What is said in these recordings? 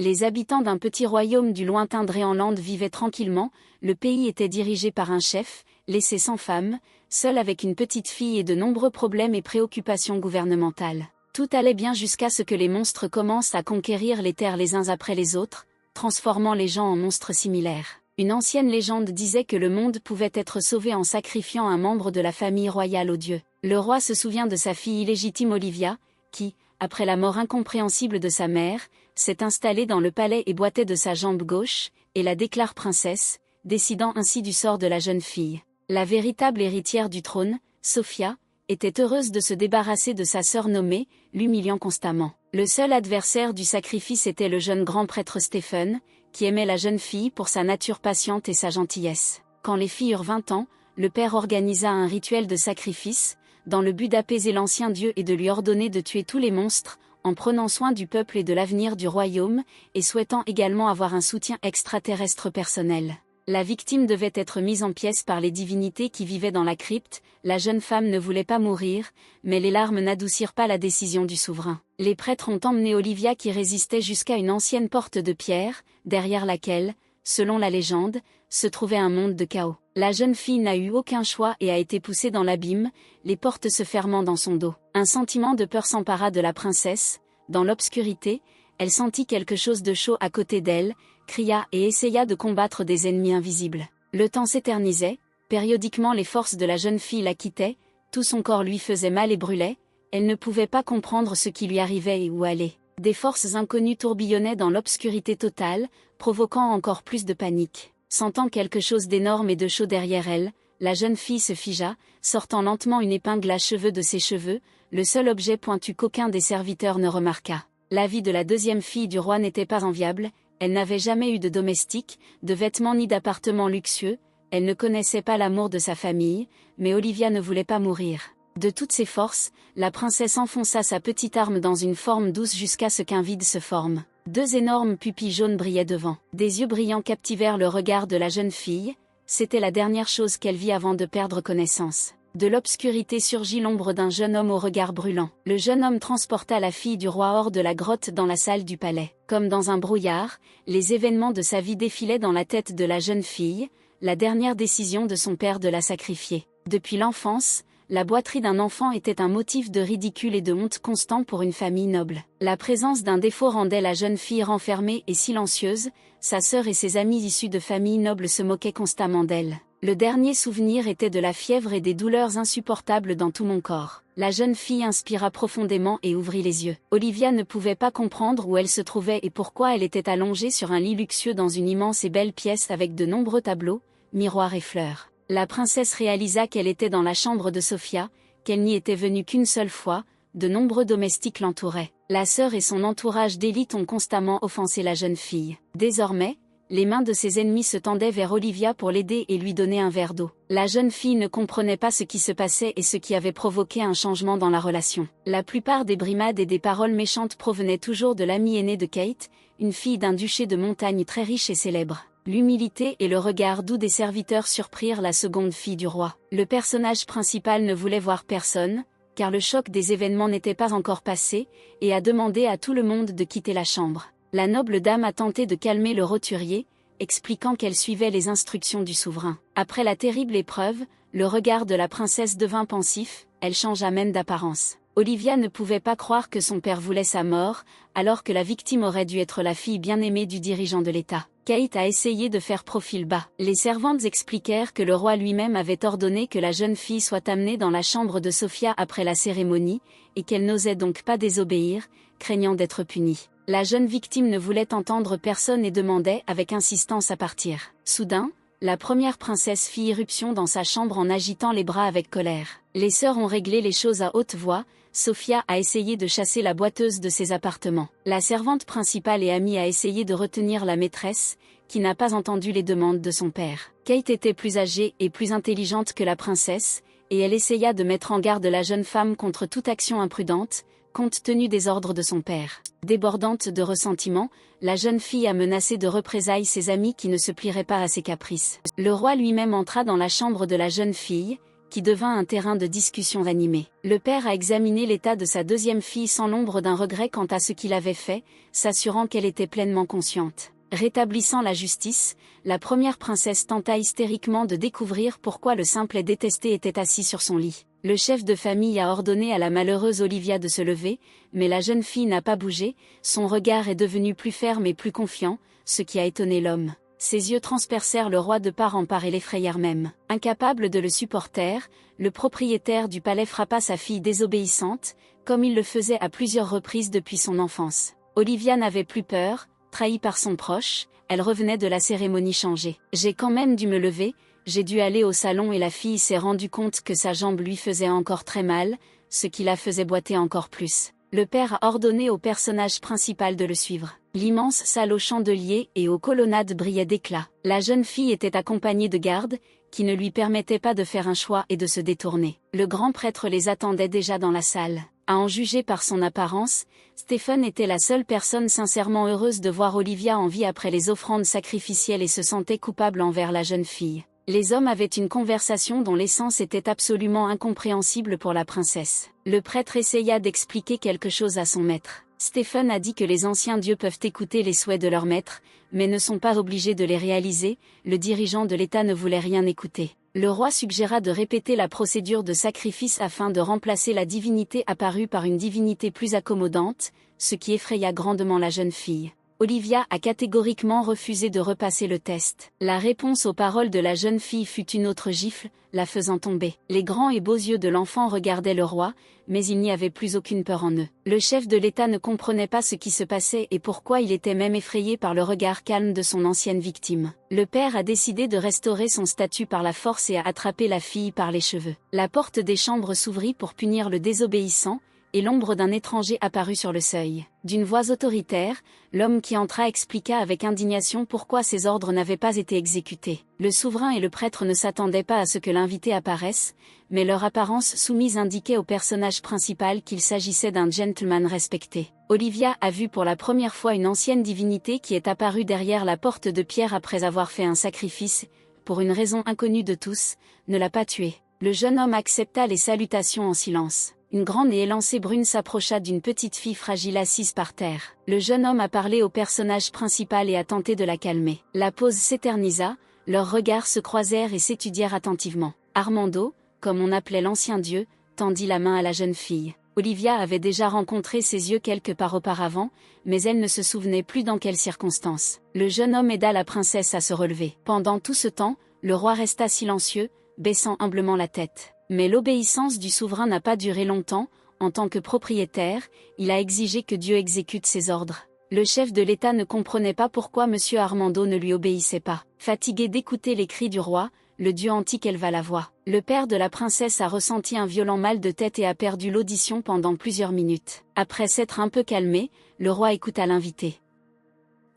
Les habitants d'un petit royaume du lointain Dréanland vivaient tranquillement, le pays était dirigé par un chef, laissé sans femme, seul avec une petite fille et de nombreux problèmes et préoccupations gouvernementales. Tout allait bien jusqu'à ce que les monstres commencent à conquérir les terres les uns après les autres, transformant les gens en monstres similaires. Une ancienne légende disait que le monde pouvait être sauvé en sacrifiant un membre de la famille royale aux dieux. Le roi se souvient de sa fille illégitime Olivia, qui, après la mort incompréhensible de sa mère, s'est installée dans le palais et boitait de sa jambe gauche, et la déclare princesse, décidant ainsi du sort de la jeune fille. La véritable héritière du trône, Sophia, était heureuse de se débarrasser de sa sœur nommée, l'humiliant constamment. Le seul adversaire du sacrifice était le jeune grand prêtre Stephen, qui aimait la jeune fille pour sa nature patiente et sa gentillesse. Quand les filles eurent 20 ans, le père organisa un rituel de sacrifice, dans le but d'apaiser l'ancien dieu et de lui ordonner de tuer tous les monstres, en prenant soin du peuple et de l'avenir du royaume, et souhaitant également avoir un soutien extraterrestre personnel. La victime devait être mise en pièces par les divinités qui vivaient dans la crypte. La jeune femme ne voulait pas mourir, mais les larmes n'adoucirent pas la décision du souverain. Les prêtres ont emmené Olivia qui résistait jusqu'à une ancienne porte de pierre, derrière laquelle, selon la légende, se trouvait un monde de chaos. La jeune fille n'a eu aucun choix et a été poussée dans l'abîme, les portes se fermant dans son dos. Un sentiment de peur s'empara de la princesse. Dans l'obscurité, elle sentit quelque chose de chaud à côté d'elle, cria et essaya de combattre des ennemis invisibles. Le temps s'éternisait, périodiquement les forces de la jeune fille la quittaient, tout son corps lui faisait mal et brûlait, elle ne pouvait pas comprendre ce qui lui arrivait et où aller. Des forces inconnues tourbillonnaient dans l'obscurité totale, provoquant encore plus de panique. Sentant quelque chose d'énorme et de chaud derrière elle, la jeune fille se figea, sortant lentement une épingle à cheveux de ses cheveux, le seul objet pointu qu'aucun des serviteurs ne remarqua. La vie de la deuxième fille du roi n'était pas enviable, elle n'avait jamais eu de domestique, de vêtements ni d'appartement luxueux, elle ne connaissait pas l'amour de sa famille, mais Olivia ne voulait pas mourir. De toutes ses forces, la princesse enfonça sa petite arme dans une forme douce jusqu'à ce qu'un vide se forme. 2 énormes pupilles jaunes brillaient devant. Des yeux brillants captivèrent le regard de la jeune fille, c'était la dernière chose qu'elle vit avant de perdre connaissance. De l'obscurité surgit l'ombre d'un jeune homme au regard brûlant. Le jeune homme transporta la fille du roi hors de la grotte dans la salle du palais. Comme dans un brouillard, les événements de sa vie défilaient dans la tête de la jeune fille, la dernière décision de son père de la sacrifier. Depuis l'enfance, la boiterie d'un enfant était un motif de ridicule et de honte constant pour une famille noble. La présence d'un défaut rendait la jeune fille renfermée et silencieuse, sa sœur et ses amis issus de familles nobles se moquaient constamment d'elle. Le dernier souvenir était de la fièvre et des douleurs insupportables dans tout mon corps. La jeune fille inspira profondément et ouvrit les yeux. Olivia ne pouvait pas comprendre où elle se trouvait et pourquoi elle était allongée sur un lit luxueux dans une immense et belle pièce avec de nombreux tableaux, miroirs et fleurs. La princesse réalisa qu'elle était dans la chambre de Sophia, qu'elle n'y était venue qu'une seule fois, de nombreux domestiques l'entouraient. La sœur et son entourage d'élite ont constamment offensé la jeune fille. Désormais, les mains de ses ennemis se tendaient vers Olivia pour l'aider et lui donner un verre d'eau. La jeune fille ne comprenait pas ce qui se passait et ce qui avait provoqué un changement dans la relation. La plupart des brimades et des paroles méchantes provenaient toujours de l'amie aînée de Kate, une fille d'un duché de montagne très riche et célèbre. L'humilité et le regard doux des serviteurs surprirent la seconde fille du roi. Le personnage principal ne voulait voir personne, car le choc des événements n'était pas encore passé, et a demandé à tout le monde de quitter la chambre. La noble dame a tenté de calmer le roturier, expliquant qu'elle suivait les instructions du souverain. Après la terrible épreuve, le regard de la princesse devint pensif, elle changea même d'apparence. Olivia ne pouvait pas croire que son père voulait sa mort, alors que la victime aurait dû être la fille bien-aimée du dirigeant de l'État. Kate a essayé de faire profil bas. Les servantes expliquèrent que le roi lui-même avait ordonné que la jeune fille soit amenée dans la chambre de Sophia après la cérémonie, et qu'elle n'osait donc pas désobéir, craignant d'être punie. La jeune victime ne voulait entendre personne et demandait avec insistance à partir. Soudain, la première princesse fit irruption dans sa chambre en agitant les bras avec colère. Les sœurs ont réglé les choses à haute voix, Sophia a essayé de chasser la boiteuse de ses appartements. La servante principale et amie a essayé de retenir la maîtresse, qui n'a pas entendu les demandes de son père. Kate était plus âgée et plus intelligente que la princesse, et elle essaya de mettre en garde la jeune femme contre toute action imprudente, compte tenu des ordres de son père. Débordante de ressentiment, la jeune fille a menacé de représailles ses amis qui ne se plieraient pas à ses caprices. Le roi lui-même entra dans la chambre de la jeune fille, qui devint un terrain de discussion animée. Le père a examiné l'état de sa deuxième fille sans l'ombre d'un regret quant à ce qu'il avait fait, s'assurant qu'elle était pleinement consciente. Rétablissant la justice, la première princesse tenta hystériquement de découvrir pourquoi le simple et détesté était assis sur son lit. Le chef de famille a ordonné à la malheureuse Olivia de se lever, mais la jeune fille n'a pas bougé, son regard est devenu plus ferme et plus confiant, ce qui a étonné l'homme. Ses yeux transpercèrent le roi de part en part et l'effrayèrent même. Incapable de le supporter, le propriétaire du palais frappa sa fille désobéissante, comme il le faisait à plusieurs reprises depuis son enfance. Olivia n'avait plus peur, trahie par son proche, elle revenait de la cérémonie changée. J'ai quand même dû me lever, j'ai dû aller au salon et la fille s'est rendue compte que sa jambe lui faisait encore très mal, ce qui la faisait boiter encore plus. Le père a ordonné au personnage principal de le suivre. L'immense salle aux chandeliers et aux colonnades brillait d'éclat. La jeune fille était accompagnée de gardes, qui ne lui permettaient pas de faire un choix et de se détourner. Le grand prêtre les attendait déjà dans la salle. À en juger par son apparence, Stephen était la seule personne sincèrement heureuse de voir Olivia en vie après les offrandes sacrificielles et se sentait coupable envers la jeune fille. Les hommes avaient une conversation dont l'essence était absolument incompréhensible pour la princesse. Le prêtre essaya d'expliquer quelque chose à son maître. Stephen a dit que les anciens dieux peuvent écouter les souhaits de leur maître, mais ne sont pas obligés de les réaliser. Le dirigeant de l'État ne voulait rien écouter. Le roi suggéra de répéter la procédure de sacrifice afin de remplacer la divinité apparue par une divinité plus accommodante, ce qui effraya grandement la jeune fille. Olivia a catégoriquement refusé de repasser le test. La réponse aux paroles de la jeune fille fut une autre gifle, la faisant tomber. Les grands et beaux yeux de l'enfant regardaient le roi, mais il n'y avait plus aucune peur en eux. Le chef de l'État ne comprenait pas ce qui se passait et pourquoi il était même effrayé par le regard calme de son ancienne victime. Le père a décidé de restaurer son statut par la force et a attrapé la fille par les cheveux. La porte des chambres s'ouvrit pour punir le désobéissant, et l'ombre d'un étranger apparut sur le seuil. D'une voix autoritaire, l'homme qui entra expliqua avec indignation pourquoi ses ordres n'avaient pas été exécutés. Le souverain et le prêtre ne s'attendaient pas à ce que l'invité apparaisse, mais leur apparence soumise indiquait au personnage principal qu'il s'agissait d'un gentleman respecté. Olivia a vu pour la première fois une ancienne divinité qui est apparue derrière la porte de pierre après avoir fait un sacrifice, pour une raison inconnue de tous, ne l'a pas tué. Le jeune homme accepta les salutations en silence. Une grande et élancée brune s'approcha d'une petite fille fragile assise par terre. Le jeune homme a parlé au personnage principal et a tenté de la calmer. La pause s'éternisa, leurs regards se croisèrent et s'étudièrent attentivement. Armando, comme on appelait l'ancien dieu, tendit la main à la jeune fille. Olivia avait déjà rencontré ses yeux quelque part auparavant, mais elle ne se souvenait plus dans quelles circonstances. Le jeune homme aida la princesse à se relever. Pendant tout ce temps, le roi resta silencieux, baissant humblement la tête. Mais l'obéissance du souverain n'a pas duré longtemps. En tant que propriétaire, il a exigé que Dieu exécute ses ordres. Le chef de l'État ne comprenait pas pourquoi M. Armando ne lui obéissait pas. Fatigué d'écouter les cris du roi, le dieu antique éleva la voix. Le père de la princesse a ressenti un violent mal de tête et a perdu l'audition pendant plusieurs minutes. Après s'être un peu calmé, le roi écouta l'invité.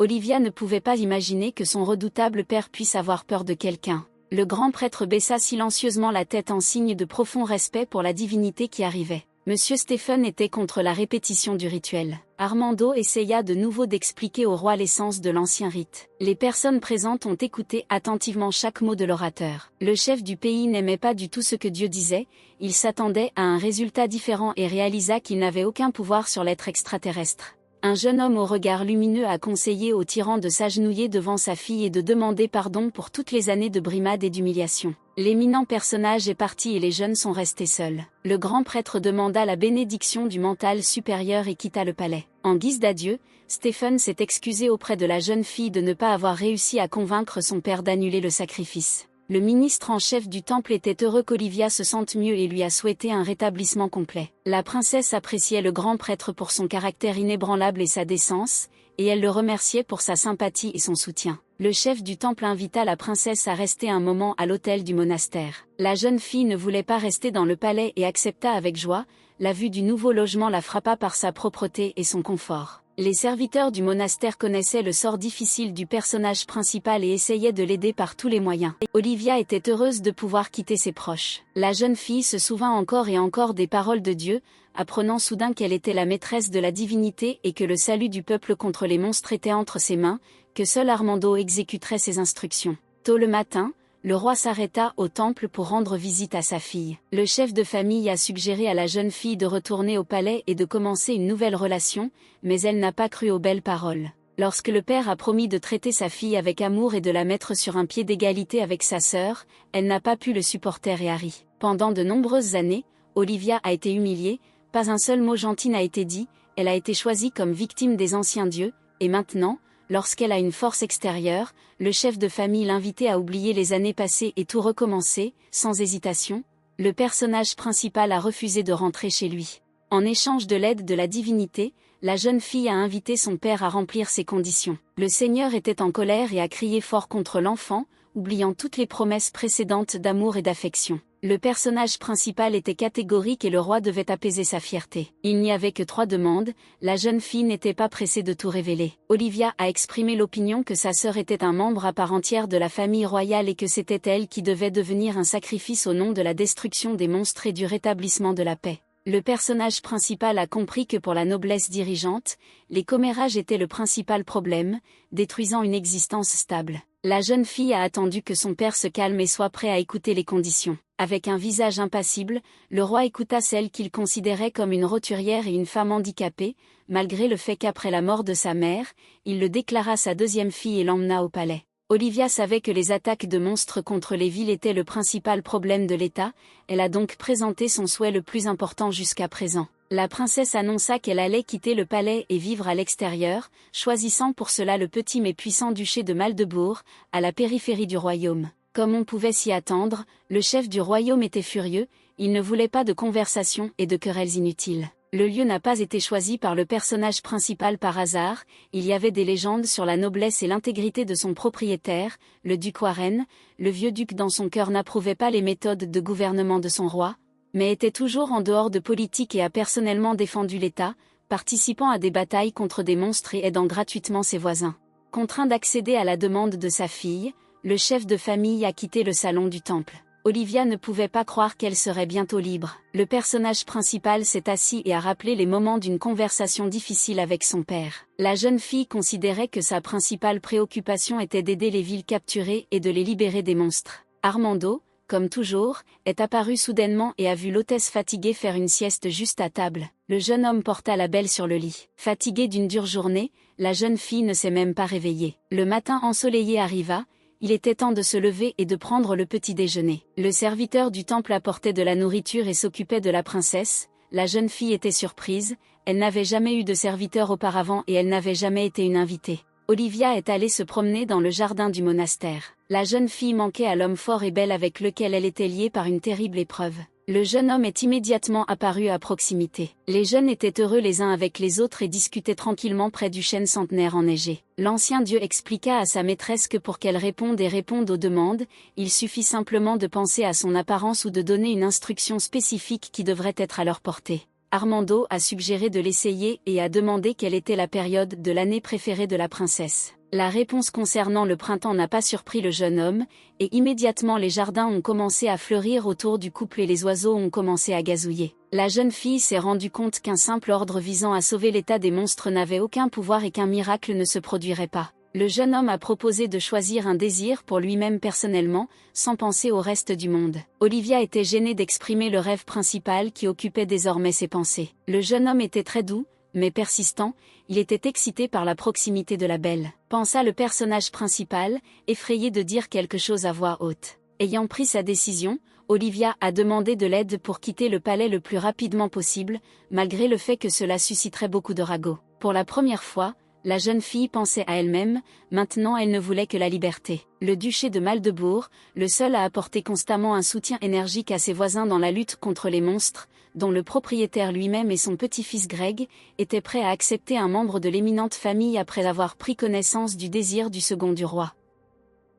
Olivia ne pouvait pas imaginer que son redoutable père puisse avoir peur de quelqu'un. Le grand prêtre baissa silencieusement la tête en signe de profond respect pour la divinité qui arrivait. Monsieur Stephen était contre la répétition du rituel. Armando essaya de nouveau d'expliquer au roi l'essence de l'ancien rite. Les personnes présentes ont écouté attentivement chaque mot de l'orateur. Le chef du pays n'aimait pas du tout ce que Dieu disait, il s'attendait à un résultat différent et réalisa qu'il n'avait aucun pouvoir sur l'être extraterrestre. Un jeune homme au regard lumineux a conseillé au tyran de s'agenouiller devant sa fille et de demander pardon pour toutes les années de brimades et d'humiliation. L'éminent personnage est parti et les jeunes sont restés seuls. Le grand prêtre demanda la bénédiction du mental supérieur et quitta le palais. En guise d'adieu, Stephen s'est excusé auprès de la jeune fille de ne pas avoir réussi à convaincre son père d'annuler le sacrifice. Le ministre en chef du temple était heureux qu'Olivia se sente mieux et lui a souhaité un rétablissement complet. La princesse appréciait le grand prêtre pour son caractère inébranlable et sa décence, et elle le remerciait pour sa sympathie et son soutien. Le chef du temple invita la princesse à rester un moment à l'hôtel du monastère. La jeune fille ne voulait pas rester dans le palais et accepta avec joie. La vue du nouveau logement la frappa par sa propreté et son confort. Les serviteurs du monastère connaissaient le sort difficile du personnage principal et essayaient de l'aider par tous les moyens. Olivia était heureuse de pouvoir quitter ses proches. La jeune fille se souvint encore et encore des paroles de Dieu, apprenant soudain qu'elle était la maîtresse de la divinité et que le salut du peuple contre les monstres était entre ses mains, que seul Armando exécuterait ses instructions. Tôt le matin, le roi s'arrêta au temple pour rendre visite à sa fille. Le chef de famille a suggéré à la jeune fille de retourner au palais et de commencer une nouvelle relation, mais elle n'a pas cru aux belles paroles. Lorsque le père a promis de traiter sa fille avec amour et de la mettre sur un pied d'égalité avec sa sœur, elle n'a pas pu le supporter et a ri. Pendant de nombreuses années, Olivia a été humiliée, pas un seul mot gentil n'a été dit, elle a été choisie comme victime des anciens dieux, et maintenant, lorsqu'elle a une force extérieure, le chef de famille l'invitait à oublier les années passées et tout recommencer, sans hésitation. Le personnage principal a refusé de rentrer chez lui. En échange de l'aide de la divinité, la jeune fille a invité son père à remplir ses conditions. Le Seigneur était en colère et a crié fort contre l'enfant, oubliant toutes les promesses précédentes d'amour et d'affection. Le personnage principal était catégorique et le roi devait apaiser sa fierté. Il n'y avait que 3 demandes, la jeune fille n'était pas pressée de tout révéler. Olivia a exprimé l'opinion que sa sœur était un membre à part entière de la famille royale et que c'était elle qui devait devenir un sacrifice au nom de la destruction des monstres et du rétablissement de la paix. Le personnage principal a compris que pour la noblesse dirigeante, les commérages étaient le principal problème, détruisant une existence stable. La jeune fille a attendu que son père se calme et soit prêt à écouter les conditions. Avec un visage impassible, le roi écouta celle qu'il considérait comme une roturière et une femme handicapée, malgré le fait qu'après la mort de sa mère, il le déclara sa 2e fille et l'emmena au palais. Olivia savait que les attaques de monstres contre les villes étaient le principal problème de l'État, elle a donc présenté son souhait le plus important jusqu'à présent. La princesse annonça qu'elle allait quitter le palais et vivre à l'extérieur, choisissant pour cela le petit mais puissant duché de Maldebourg, à la périphérie du royaume. Comme on pouvait s'y attendre, le chef du royaume était furieux, il ne voulait pas de conversations et de querelles inutiles. Le lieu n'a pas été choisi par le personnage principal par hasard, il y avait des légendes sur la noblesse et l'intégrité de son propriétaire, le duc Warren. Le vieux duc dans son cœur n'approuvait pas les méthodes de gouvernement de son roi, mais était toujours en dehors de politique et a personnellement défendu l'État, participant à des batailles contre des monstres et aidant gratuitement ses voisins. Contraint d'accéder à la demande de sa fille, le chef de famille a quitté le salon du temple. Olivia ne pouvait pas croire qu'elle serait bientôt libre. Le personnage principal s'est assis et a rappelé les moments d'une conversation difficile avec son père. La jeune fille considérait que sa principale préoccupation était d'aider les villes capturées et de les libérer des monstres. Armando, comme toujours, est apparu soudainement et a vu l'hôtesse fatiguée faire une sieste juste à table. Le jeune homme porta la belle sur le lit. Fatiguée d'une dure journée, la jeune fille ne s'est même pas réveillée. Le matin ensoleillé arriva. Il était temps de se lever et de prendre le petit déjeuner. Le serviteur du temple apportait de la nourriture et s'occupait de la princesse. La jeune fille était surprise, elle n'avait jamais eu de serviteur auparavant et elle n'avait jamais été une invitée. Olivia est allée se promener dans le jardin du monastère. La jeune fille manquait à l'homme fort et bel avec lequel elle était liée par une terrible épreuve. Le jeune homme est immédiatement apparu à proximité. Les jeunes étaient heureux les uns avec les autres et discutaient tranquillement près du chêne centenaire enneigé. L'ancien dieu expliqua à sa maîtresse que pour qu'elle réponde aux demandes, il suffit simplement de penser à son apparence ou de donner une instruction spécifique qui devrait être à leur portée. Armando a suggéré de l'essayer et a demandé quelle était la période de l'année préférée de la princesse. La réponse concernant le printemps n'a pas surpris le jeune homme, et immédiatement les jardins ont commencé à fleurir autour du couple et les oiseaux ont commencé à gazouiller. La jeune fille s'est rendue compte qu'un simple ordre visant à sauver l'état des monstres n'avait aucun pouvoir et qu'un miracle ne se produirait pas. Le jeune homme a proposé de choisir un désir pour lui-même personnellement, sans penser au reste du monde. Olivia était gênée d'exprimer le rêve principal qui occupait désormais ses pensées. Le jeune homme était très doux, mais persistant, il était excité par la proximité de la belle. Pensa le personnage principal, effrayé de dire quelque chose à voix haute. Ayant pris sa décision, Olivia a demandé de l'aide pour quitter le palais le plus rapidement possible, malgré le fait que cela susciterait beaucoup de ragots. Pour la première fois, la jeune fille pensait à elle-même, maintenant elle ne voulait que la liberté. Le duché de Maldebourg, le seul à apporter constamment un soutien énergique à ses voisins dans la lutte contre les monstres, dont le propriétaire lui-même et son petit-fils Greg, étaient prêts à accepter un membre de l'éminente famille après avoir pris connaissance du désir du second du roi.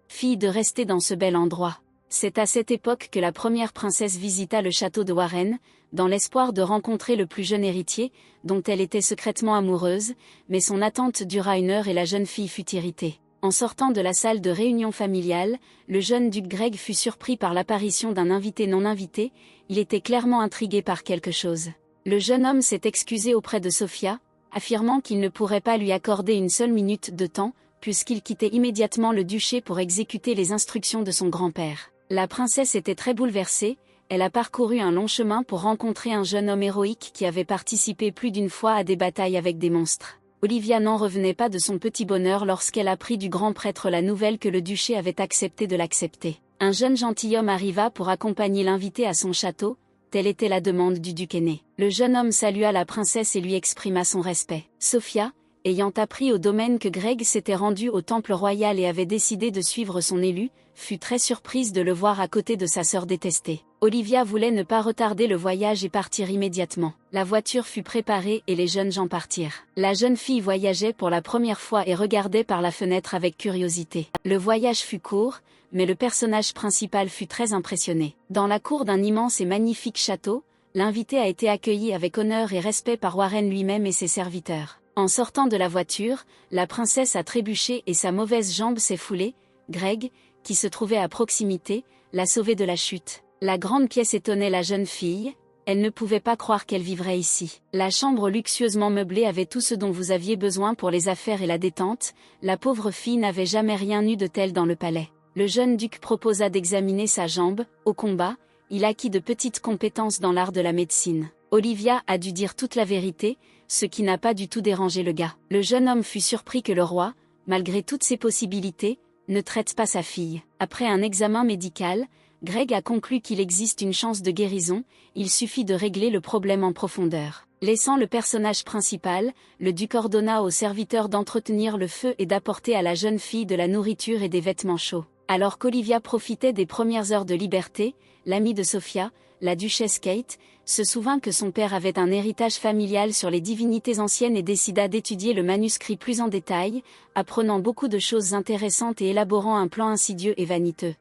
Fille de rester dans ce bel endroit. C'est à cette époque que la première princesse visita le château de Warren, dans l'espoir de rencontrer le plus jeune héritier, dont elle était secrètement amoureuse, mais son attente dura 1 heure et la jeune fille fut irritée. En sortant de la salle de réunion familiale, le jeune duc Greg fut surpris par l'apparition d'un invité non invité, il était clairement intrigué par quelque chose. Le jeune homme s'est excusé auprès de Sophia, affirmant qu'il ne pourrait pas lui accorder une seule minute de temps, puisqu'il quittait immédiatement le duché pour exécuter les instructions de son grand-père. La princesse était très bouleversée, elle a parcouru un long chemin pour rencontrer un jeune homme héroïque qui avait participé plus d'une fois à des batailles avec des monstres. Olivia n'en revenait pas de son petit bonheur lorsqu'elle apprit du grand prêtre la nouvelle que le duché avait accepté de l'accepter. Un jeune gentilhomme arriva pour accompagner l'invité à son château, telle était la demande du duc aîné. Le jeune homme salua la princesse et lui exprima son respect. Sophia, ayant appris au domaine que Greg s'était rendu au temple royal et avait décidé de suivre son élu, fut très surprise de le voir à côté de sa sœur détestée. Olivia voulait ne pas retarder le voyage et partir immédiatement. La voiture fut préparée et les jeunes gens partirent. La jeune fille voyageait pour la première fois et regardait par la fenêtre avec curiosité. Le voyage fut court, mais le personnage principal fut très impressionné. Dans la cour d'un immense et magnifique château, l'invité a été accueilli avec honneur et respect par Warren lui-même et ses serviteurs. En sortant de la voiture, la princesse a trébuché et sa mauvaise jambe s'est foulée. Greg, qui se trouvait à proximité, l'a sauvée de la chute. La grande pièce étonnait la jeune fille, elle ne pouvait pas croire qu'elle vivrait ici. La chambre luxueusement meublée avait tout ce dont vous aviez besoin pour les affaires et la détente, la pauvre fille n'avait jamais rien eu de tel dans le palais. Le jeune duc proposa d'examiner sa jambe. Au combat, il acquit de petites compétences dans l'art de la médecine. Olivia a dû dire toute la vérité, ce qui n'a pas du tout dérangé le gars. Le jeune homme fut surpris que le roi, malgré toutes ses possibilités, ne traite pas sa fille. Après un examen médical, Greg a conclu qu'il existe une chance de guérison, il suffit de régler le problème en profondeur. Laissant le personnage principal, le duc ordonna aux serviteurs d'entretenir le feu et d'apporter à la jeune fille de la nourriture et des vêtements chauds. Alors qu'Olivia profitait des premières heures de liberté, l'amie de Sophia, la duchesse Kate, se souvint que son père avait un héritage familial sur les divinités anciennes et décida d'étudier le manuscrit plus en détail, apprenant beaucoup de choses intéressantes et élaborant un plan insidieux et vaniteux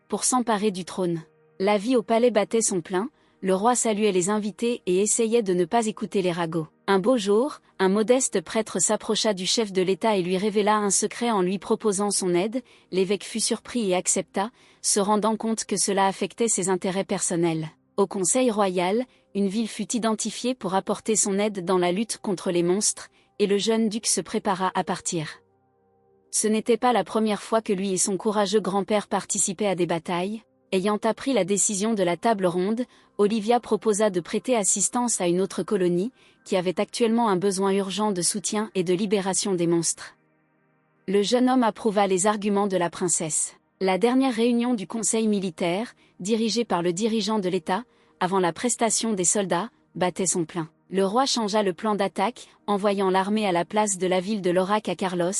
pour s'emparer du trône. La vie au palais battait son plein, le roi saluait les invités et essayait de ne pas écouter les ragots. Un beau jour, un modeste prêtre s'approcha du chef de l'État et lui révéla un secret en lui proposant son aide. L'évêque fut surpris et accepta, se rendant compte que cela affectait ses intérêts personnels. Au Conseil royal, une ville fut identifiée pour apporter son aide dans la lutte contre les monstres, et le jeune duc se prépara à partir. Ce n'était pas la première fois que lui et son courageux grand-père participaient à des batailles. Ayant appris la décision de la table ronde, Olivia proposa de prêter assistance à une autre colonie, qui avait actuellement un besoin urgent de soutien et de libération des monstres. Le jeune homme approuva les arguments de la princesse. La dernière réunion du conseil militaire, dirigée par le dirigeant de l'État, avant la prestation des soldats, battait son plein. Le roi changea le plan d'attaque, envoyant l'armée à la place de la ville de Lorac à Carlos.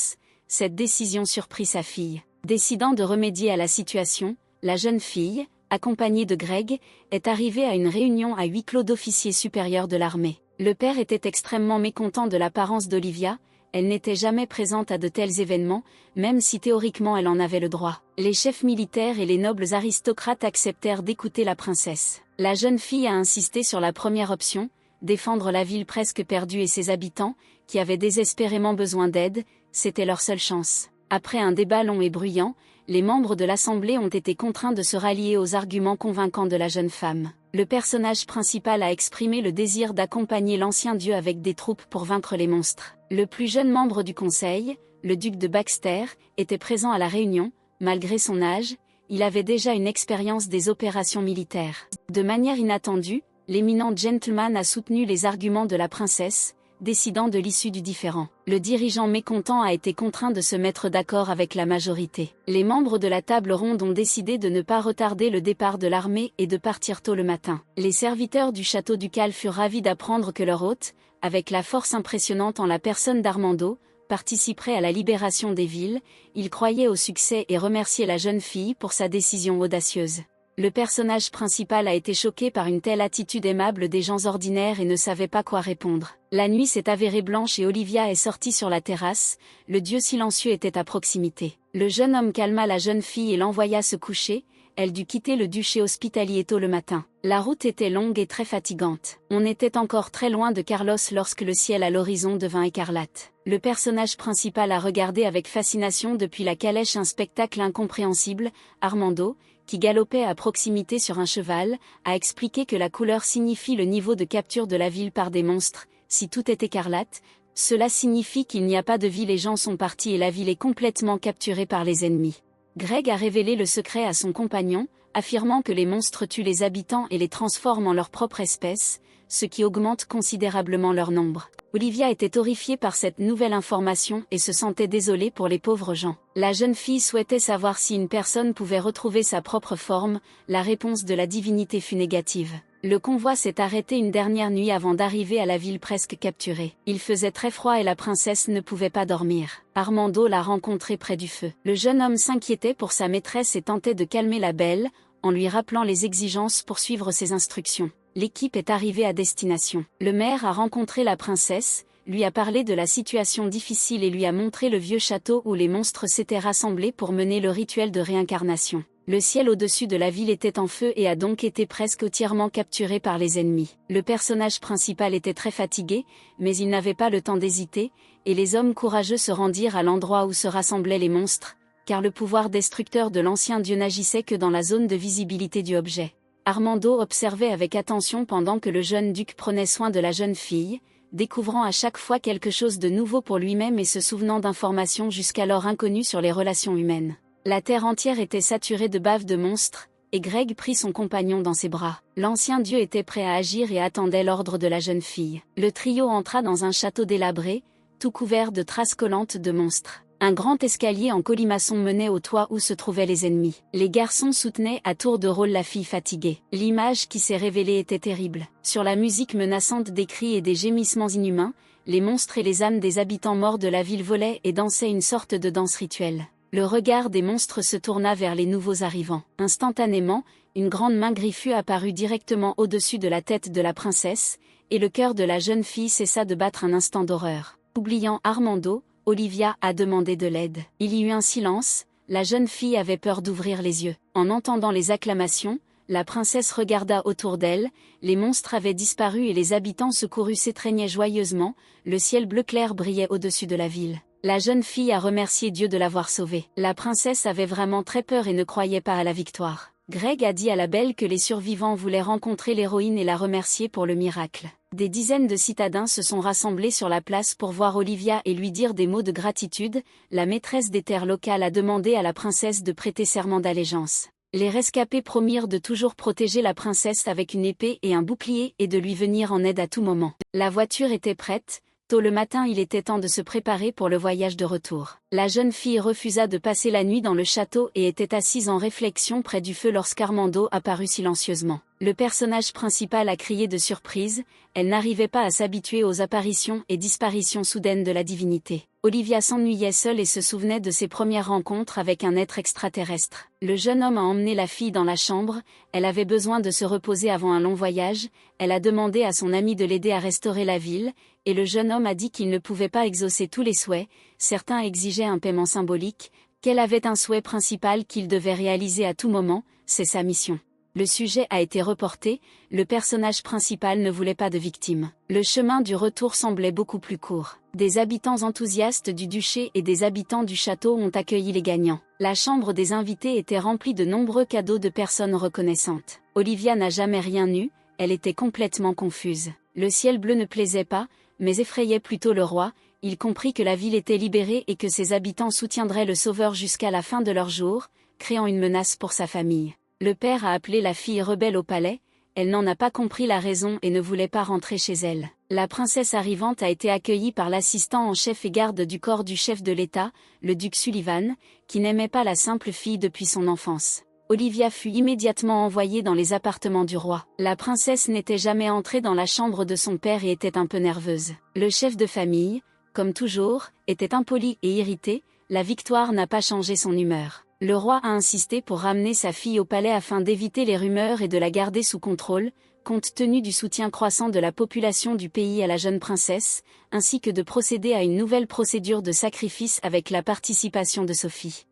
Cette décision surprit sa fille. Décidant de remédier à la situation, la jeune fille, accompagnée de Greg, est arrivée à une réunion à huis clos d'officiers supérieurs de l'armée. Le père était extrêmement mécontent de l'apparence d'Olivia, elle n'était jamais présente à de tels événements, même si théoriquement elle en avait le droit. Les chefs militaires et les nobles aristocrates acceptèrent d'écouter la princesse. La jeune fille a insisté sur la première option, défendre la ville presque perdue et ses habitants, qui avaient désespérément besoin d'aide, c'était leur seule chance. Après un débat long et bruyant, les membres de l'Assemblée ont été contraints de se rallier aux arguments convaincants de la jeune femme. Le personnage principal a exprimé le désir d'accompagner l'ancien dieu avec des troupes pour vaincre les monstres. Le plus jeune membre du conseil, le duc de Baxter, était présent à la réunion. Malgré son âge, il avait déjà une expérience des opérations militaires. De manière inattendue, l'éminent gentleman a soutenu les arguments de la princesse, décidant de l'issue du différend. Le dirigeant mécontent a été contraint de se mettre d'accord avec la majorité. Les membres de la table ronde ont décidé de ne pas retarder le départ de l'armée et de partir tôt le matin. Les serviteurs du château ducal furent ravis d'apprendre que leur hôte, avec la force impressionnante en la personne d'Armando, participerait à la libération des villes. Ils croyaient au succès et remerciaient la jeune fille pour sa décision audacieuse. Le personnage principal a été choqué par une telle attitude aimable des gens ordinaires et ne savait pas quoi répondre. La nuit s'est avérée blanche et Olivia est sortie sur la terrasse, le dieu silencieux était à proximité. Le jeune homme calma la jeune fille et l'envoya se coucher, elle dut quitter le duché hospitalier tôt le matin. La route était longue et très fatigante. On était encore très loin de Carlos lorsque le ciel à l'horizon devint écarlate. Le personnage principal a regardé avec fascination depuis la calèche un spectacle incompréhensible. Armando, qui galopait à proximité sur un cheval, a expliqué que la couleur signifie le niveau de capture de la ville par des monstres. Si tout est écarlate, Cela signifie qu'il n'y a pas de vie, les gens sont partis et la ville est complètement capturée par les ennemis. Greg a révélé le secret à son compagnon, affirmant que les monstres tuent les habitants et les transforment en leur propre espèce, ce qui augmente considérablement leur nombre. Olivia était horrifiée par cette nouvelle information et se sentait désolée pour les pauvres gens. La jeune fille souhaitait savoir si une personne pouvait retrouver sa propre forme, la réponse de la divinité fut négative. Le convoi s'est arrêté une dernière nuit avant d'arriver à la ville presque capturée. Il faisait très froid et la princesse ne pouvait pas dormir. Armando l'a rencontrée près du feu. Le jeune homme s'inquiétait pour sa maîtresse et tentait de calmer la belle, en lui rappelant les exigences pour suivre ses instructions. L'équipe est arrivée à destination. Le maire a rencontré la princesse, lui a parlé de la situation difficile et lui a montré le vieux château où les monstres s'étaient rassemblés pour mener le rituel de réincarnation. Le ciel au-dessus de la ville était en feu et a donc été presque entièrement capturé par les ennemis. Le personnage principal était très fatigué, mais il n'avait pas le temps d'hésiter, et les hommes courageux se rendirent à l'endroit où se rassemblaient les monstres, car le pouvoir destructeur de l'ancien dieu n'agissait que dans la zone de visibilité du objet. Armando observait avec attention pendant que le jeune duc prenait soin de la jeune fille, découvrant à chaque fois quelque chose de nouveau pour lui-même et se souvenant d'informations jusqu'alors inconnues sur les relations humaines. La terre entière était saturée de bave de monstres, et Greg prit son compagnon dans ses bras. L'ancien dieu était prêt à agir et attendait l'ordre de la jeune fille. Le trio entra dans un château délabré, tout couvert de traces collantes de monstres. Un grand escalier en colimaçon menait au toit où se trouvaient les ennemis. Les garçons soutenaient à tour de rôle la fille fatiguée. L'image qui s'est révélée était terrible. Sur la musique menaçante des cris et des gémissements inhumains, les monstres et les âmes des habitants morts de la ville volaient et dansaient une sorte de danse rituelle. Le regard des monstres se tourna vers les nouveaux arrivants. Instantanément, une grande main griffue apparut directement au-dessus de la tête de la princesse, et le cœur de la jeune fille cessa de battre un instant d'horreur. Oubliant Armando, Olivia a demandé de l'aide. Il y eut un silence, la jeune fille avait peur d'ouvrir les yeux. En entendant les acclamations, la princesse regarda autour d'elle, les monstres avaient disparu et les habitants secourus s'étreignaient joyeusement, le ciel bleu clair brillait au-dessus de la ville. La jeune fille a remercié Dieu de l'avoir sauvée. La princesse avait vraiment très peur et ne croyait pas à la victoire. Greg a dit à la belle que les survivants voulaient rencontrer l'héroïne et la remercier pour le miracle. Des dizaines de citadins se sont rassemblés sur la place pour voir Olivia et lui dire des mots de gratitude. La maîtresse des terres locales a demandé à la princesse de prêter serment d'allégeance. Les rescapés promirent de toujours protéger la princesse avec une épée et un bouclier et de lui venir en aide à tout moment. La voiture était prête. Tôt le matin, il était temps de se préparer pour le voyage de retour. La jeune fille refusa de passer la nuit dans le château et était assise en réflexion près du feu lorsqu'Armando apparut silencieusement. Le personnage principal a crié de surprise, elle n'arrivait pas à s'habituer aux apparitions et disparitions soudaines de la divinité. Olivia s'ennuyait seule et se souvenait de ses premières rencontres avec un être extraterrestre. Le jeune homme a emmené la fille dans la chambre, elle avait besoin de se reposer avant un long voyage, elle a demandé à son ami de l'aider à restaurer la ville, et le jeune homme a dit qu'il ne pouvait pas exaucer tous les souhaits, certains exigeaient un paiement symbolique, qu'elle avait un souhait principal qu'il devait réaliser à tout moment, c'est sa mission. Le sujet a été reporté, le personnage principal ne voulait pas de victime. Le chemin du retour semblait beaucoup plus court. Des habitants enthousiastes du duché et des habitants du château ont accueilli les gagnants. La chambre des invités était remplie de nombreux cadeaux de personnes reconnaissantes. Olivia n'a jamais rien eu, elle était complètement confuse. Le ciel bleu ne plaisait pas, mais effrayait plutôt le roi. Il comprit que la ville était libérée et que ses habitants soutiendraient le sauveur jusqu'à la fin de leur jour, créant une menace pour sa famille. Le père a appelé la fille rebelle au palais, elle n'en a pas compris la raison et ne voulait pas rentrer chez elle. La princesse arrivante a été accueillie par l'assistant en chef et garde du corps du chef de l'État, le duc Sullivan, qui n'aimait pas la simple fille depuis son enfance. Olivia fut immédiatement envoyée dans les appartements du roi. La princesse n'était jamais entrée dans la chambre de son père et était un peu nerveuse. Le chef de famille, comme toujours, était impoli et irrité, la victoire n'a pas changé son humeur. Le roi a insisté pour ramener sa fille au palais afin d'éviter les rumeurs et de la garder sous contrôle, compte tenu du soutien croissant de la population du pays à la jeune princesse, ainsi que de procéder à une nouvelle procédure de sacrifice avec la participation de Sophie.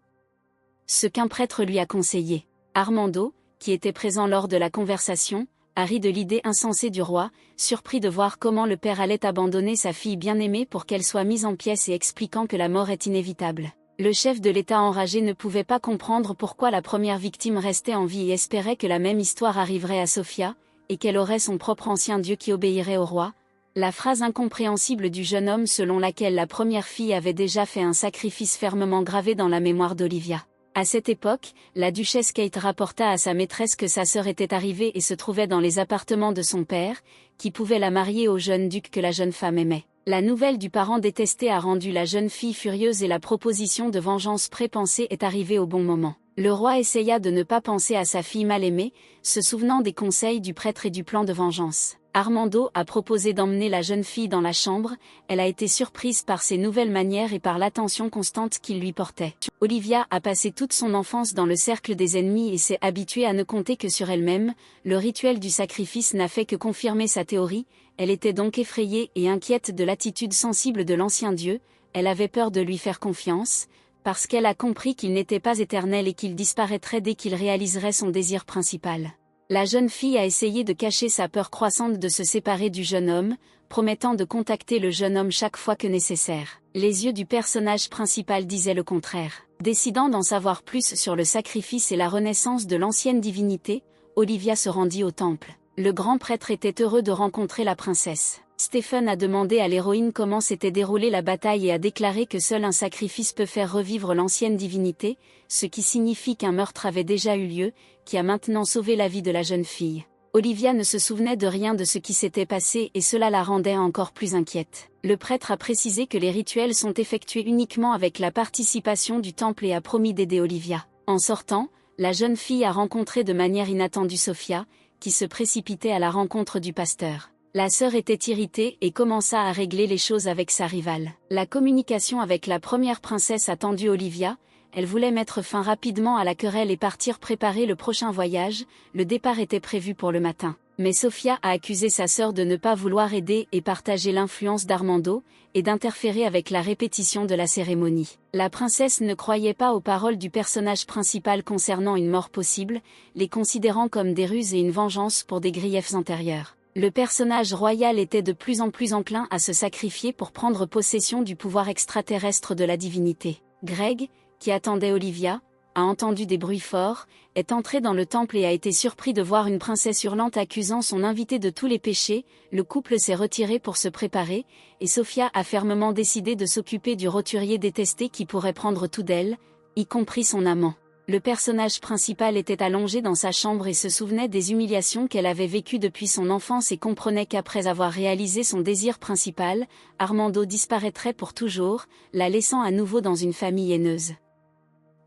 Ce qu'un prêtre lui a conseillé. Armando, qui était présent lors de la conversation, a ri de l'idée insensée du roi, surpris de voir comment le père allait abandonner sa fille bien-aimée pour qu'elle soit mise en pièces et expliquant que la mort est inévitable. Le chef de l'État enragé ne pouvait pas comprendre pourquoi la première victime restait en vie et espérait que la même histoire arriverait à Sophia, et qu'elle aurait son propre ancien dieu qui obéirait au roi. La phrase incompréhensible du jeune homme selon laquelle la première fille avait déjà fait un sacrifice fermement gravé dans la mémoire d'Olivia. À cette époque, la duchesse Kate rapporta à sa maîtresse que sa sœur était arrivée et se trouvait dans les appartements de son père, qui pouvait la marier au jeune duc que la jeune femme aimait. La nouvelle du parent détesté a rendu la jeune fille furieuse et la proposition de vengeance prépensée est arrivée au bon moment. Le roi essaya de ne pas penser à sa fille mal aimée, se souvenant des conseils du prêtre et du plan de vengeance. Armando a proposé d'emmener la jeune fille dans la chambre, elle a été surprise par ses nouvelles manières et par l'attention constante qu'il lui portait. Olivia a passé toute son enfance dans le cercle des ennemis et s'est habituée à ne compter que sur elle-même, le rituel du sacrifice n'a fait que confirmer sa théorie, elle était donc effrayée et inquiète de l'attitude sensible de l'ancien dieu, elle avait peur de lui faire confiance, parce qu'elle a compris qu'il n'était pas éternel et qu'il disparaîtrait dès qu'il réaliserait son désir principal. La jeune fille a essayé de cacher sa peur croissante de se séparer du jeune homme, promettant de contacter le jeune homme chaque fois que nécessaire. Les yeux du personnage principal disaient le contraire. Décidant d'en savoir plus sur le sacrifice et la renaissance de l'ancienne divinité, Olivia se rendit au temple. Le grand prêtre était heureux de rencontrer la princesse. Stephen a demandé à l'héroïne comment s'était déroulée la bataille et a déclaré que seul un sacrifice peut faire revivre l'ancienne divinité, ce qui signifie qu'un meurtre avait déjà eu lieu, qui a maintenant sauvé la vie de la jeune fille. Olivia ne se souvenait de rien de ce qui s'était passé et cela la rendait encore plus inquiète. Le prêtre a précisé que les rituels sont effectués uniquement avec la participation du temple et a promis d'aider Olivia. En sortant, la jeune fille a rencontré de manière inattendue Sophia, qui se précipitait à la rencontre du pasteur. La sœur était irritée et commença à régler les choses avec sa rivale. La communication avec la première princesse a tendu Olivia, elle voulait mettre fin rapidement à la querelle et partir préparer le prochain voyage, le départ était prévu pour le matin. Mais Sophia a accusé sa sœur de ne pas vouloir aider et partager l'influence d'Armando, et d'interférer avec la répétition de la cérémonie. La princesse ne croyait pas aux paroles du personnage principal concernant une mort possible, les considérant comme des ruses et une vengeance pour des griefs antérieurs. Le personnage royal était de plus en plus enclin à se sacrifier pour prendre possession du pouvoir extraterrestre de la divinité. Greg, qui attendait Olivia, a entendu des bruits forts, est entré dans le temple et a été surpris de voir une princesse hurlante accusant son invité de tous les péchés, le couple s'est retiré pour se préparer, et Sophia a fermement décidé de s'occuper du roturier détesté qui pourrait prendre tout d'elle, y compris son amant. Le personnage principal était allongé dans sa chambre et se souvenait des humiliations qu'elle avait vécues depuis son enfance et comprenait qu'après avoir réalisé son désir principal, Armando disparaîtrait pour toujours, la laissant à nouveau dans une famille haineuse.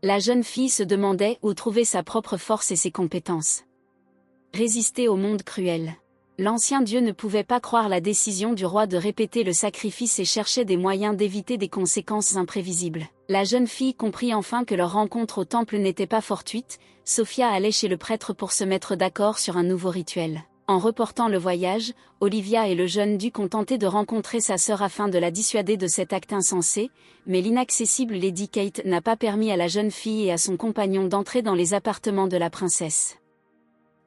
La jeune fille se demandait où trouver sa propre force et ses compétences. Résister au monde cruel. L'ancien dieu ne pouvait pas croire la décision du roi de répéter le sacrifice et cherchait des moyens d'éviter des conséquences imprévisibles. La jeune fille comprit enfin que leur rencontre au temple n'était pas fortuite, Sophia allait chez le prêtre pour se mettre d'accord sur un nouveau rituel. En reportant le voyage, Olivia et le jeune duc ont tenté de rencontrer sa sœur afin de la dissuader de cet acte insensé, mais l'inaccessible Lady Kate n'a pas permis à la jeune fille et à son compagnon d'entrer dans les appartements de la princesse.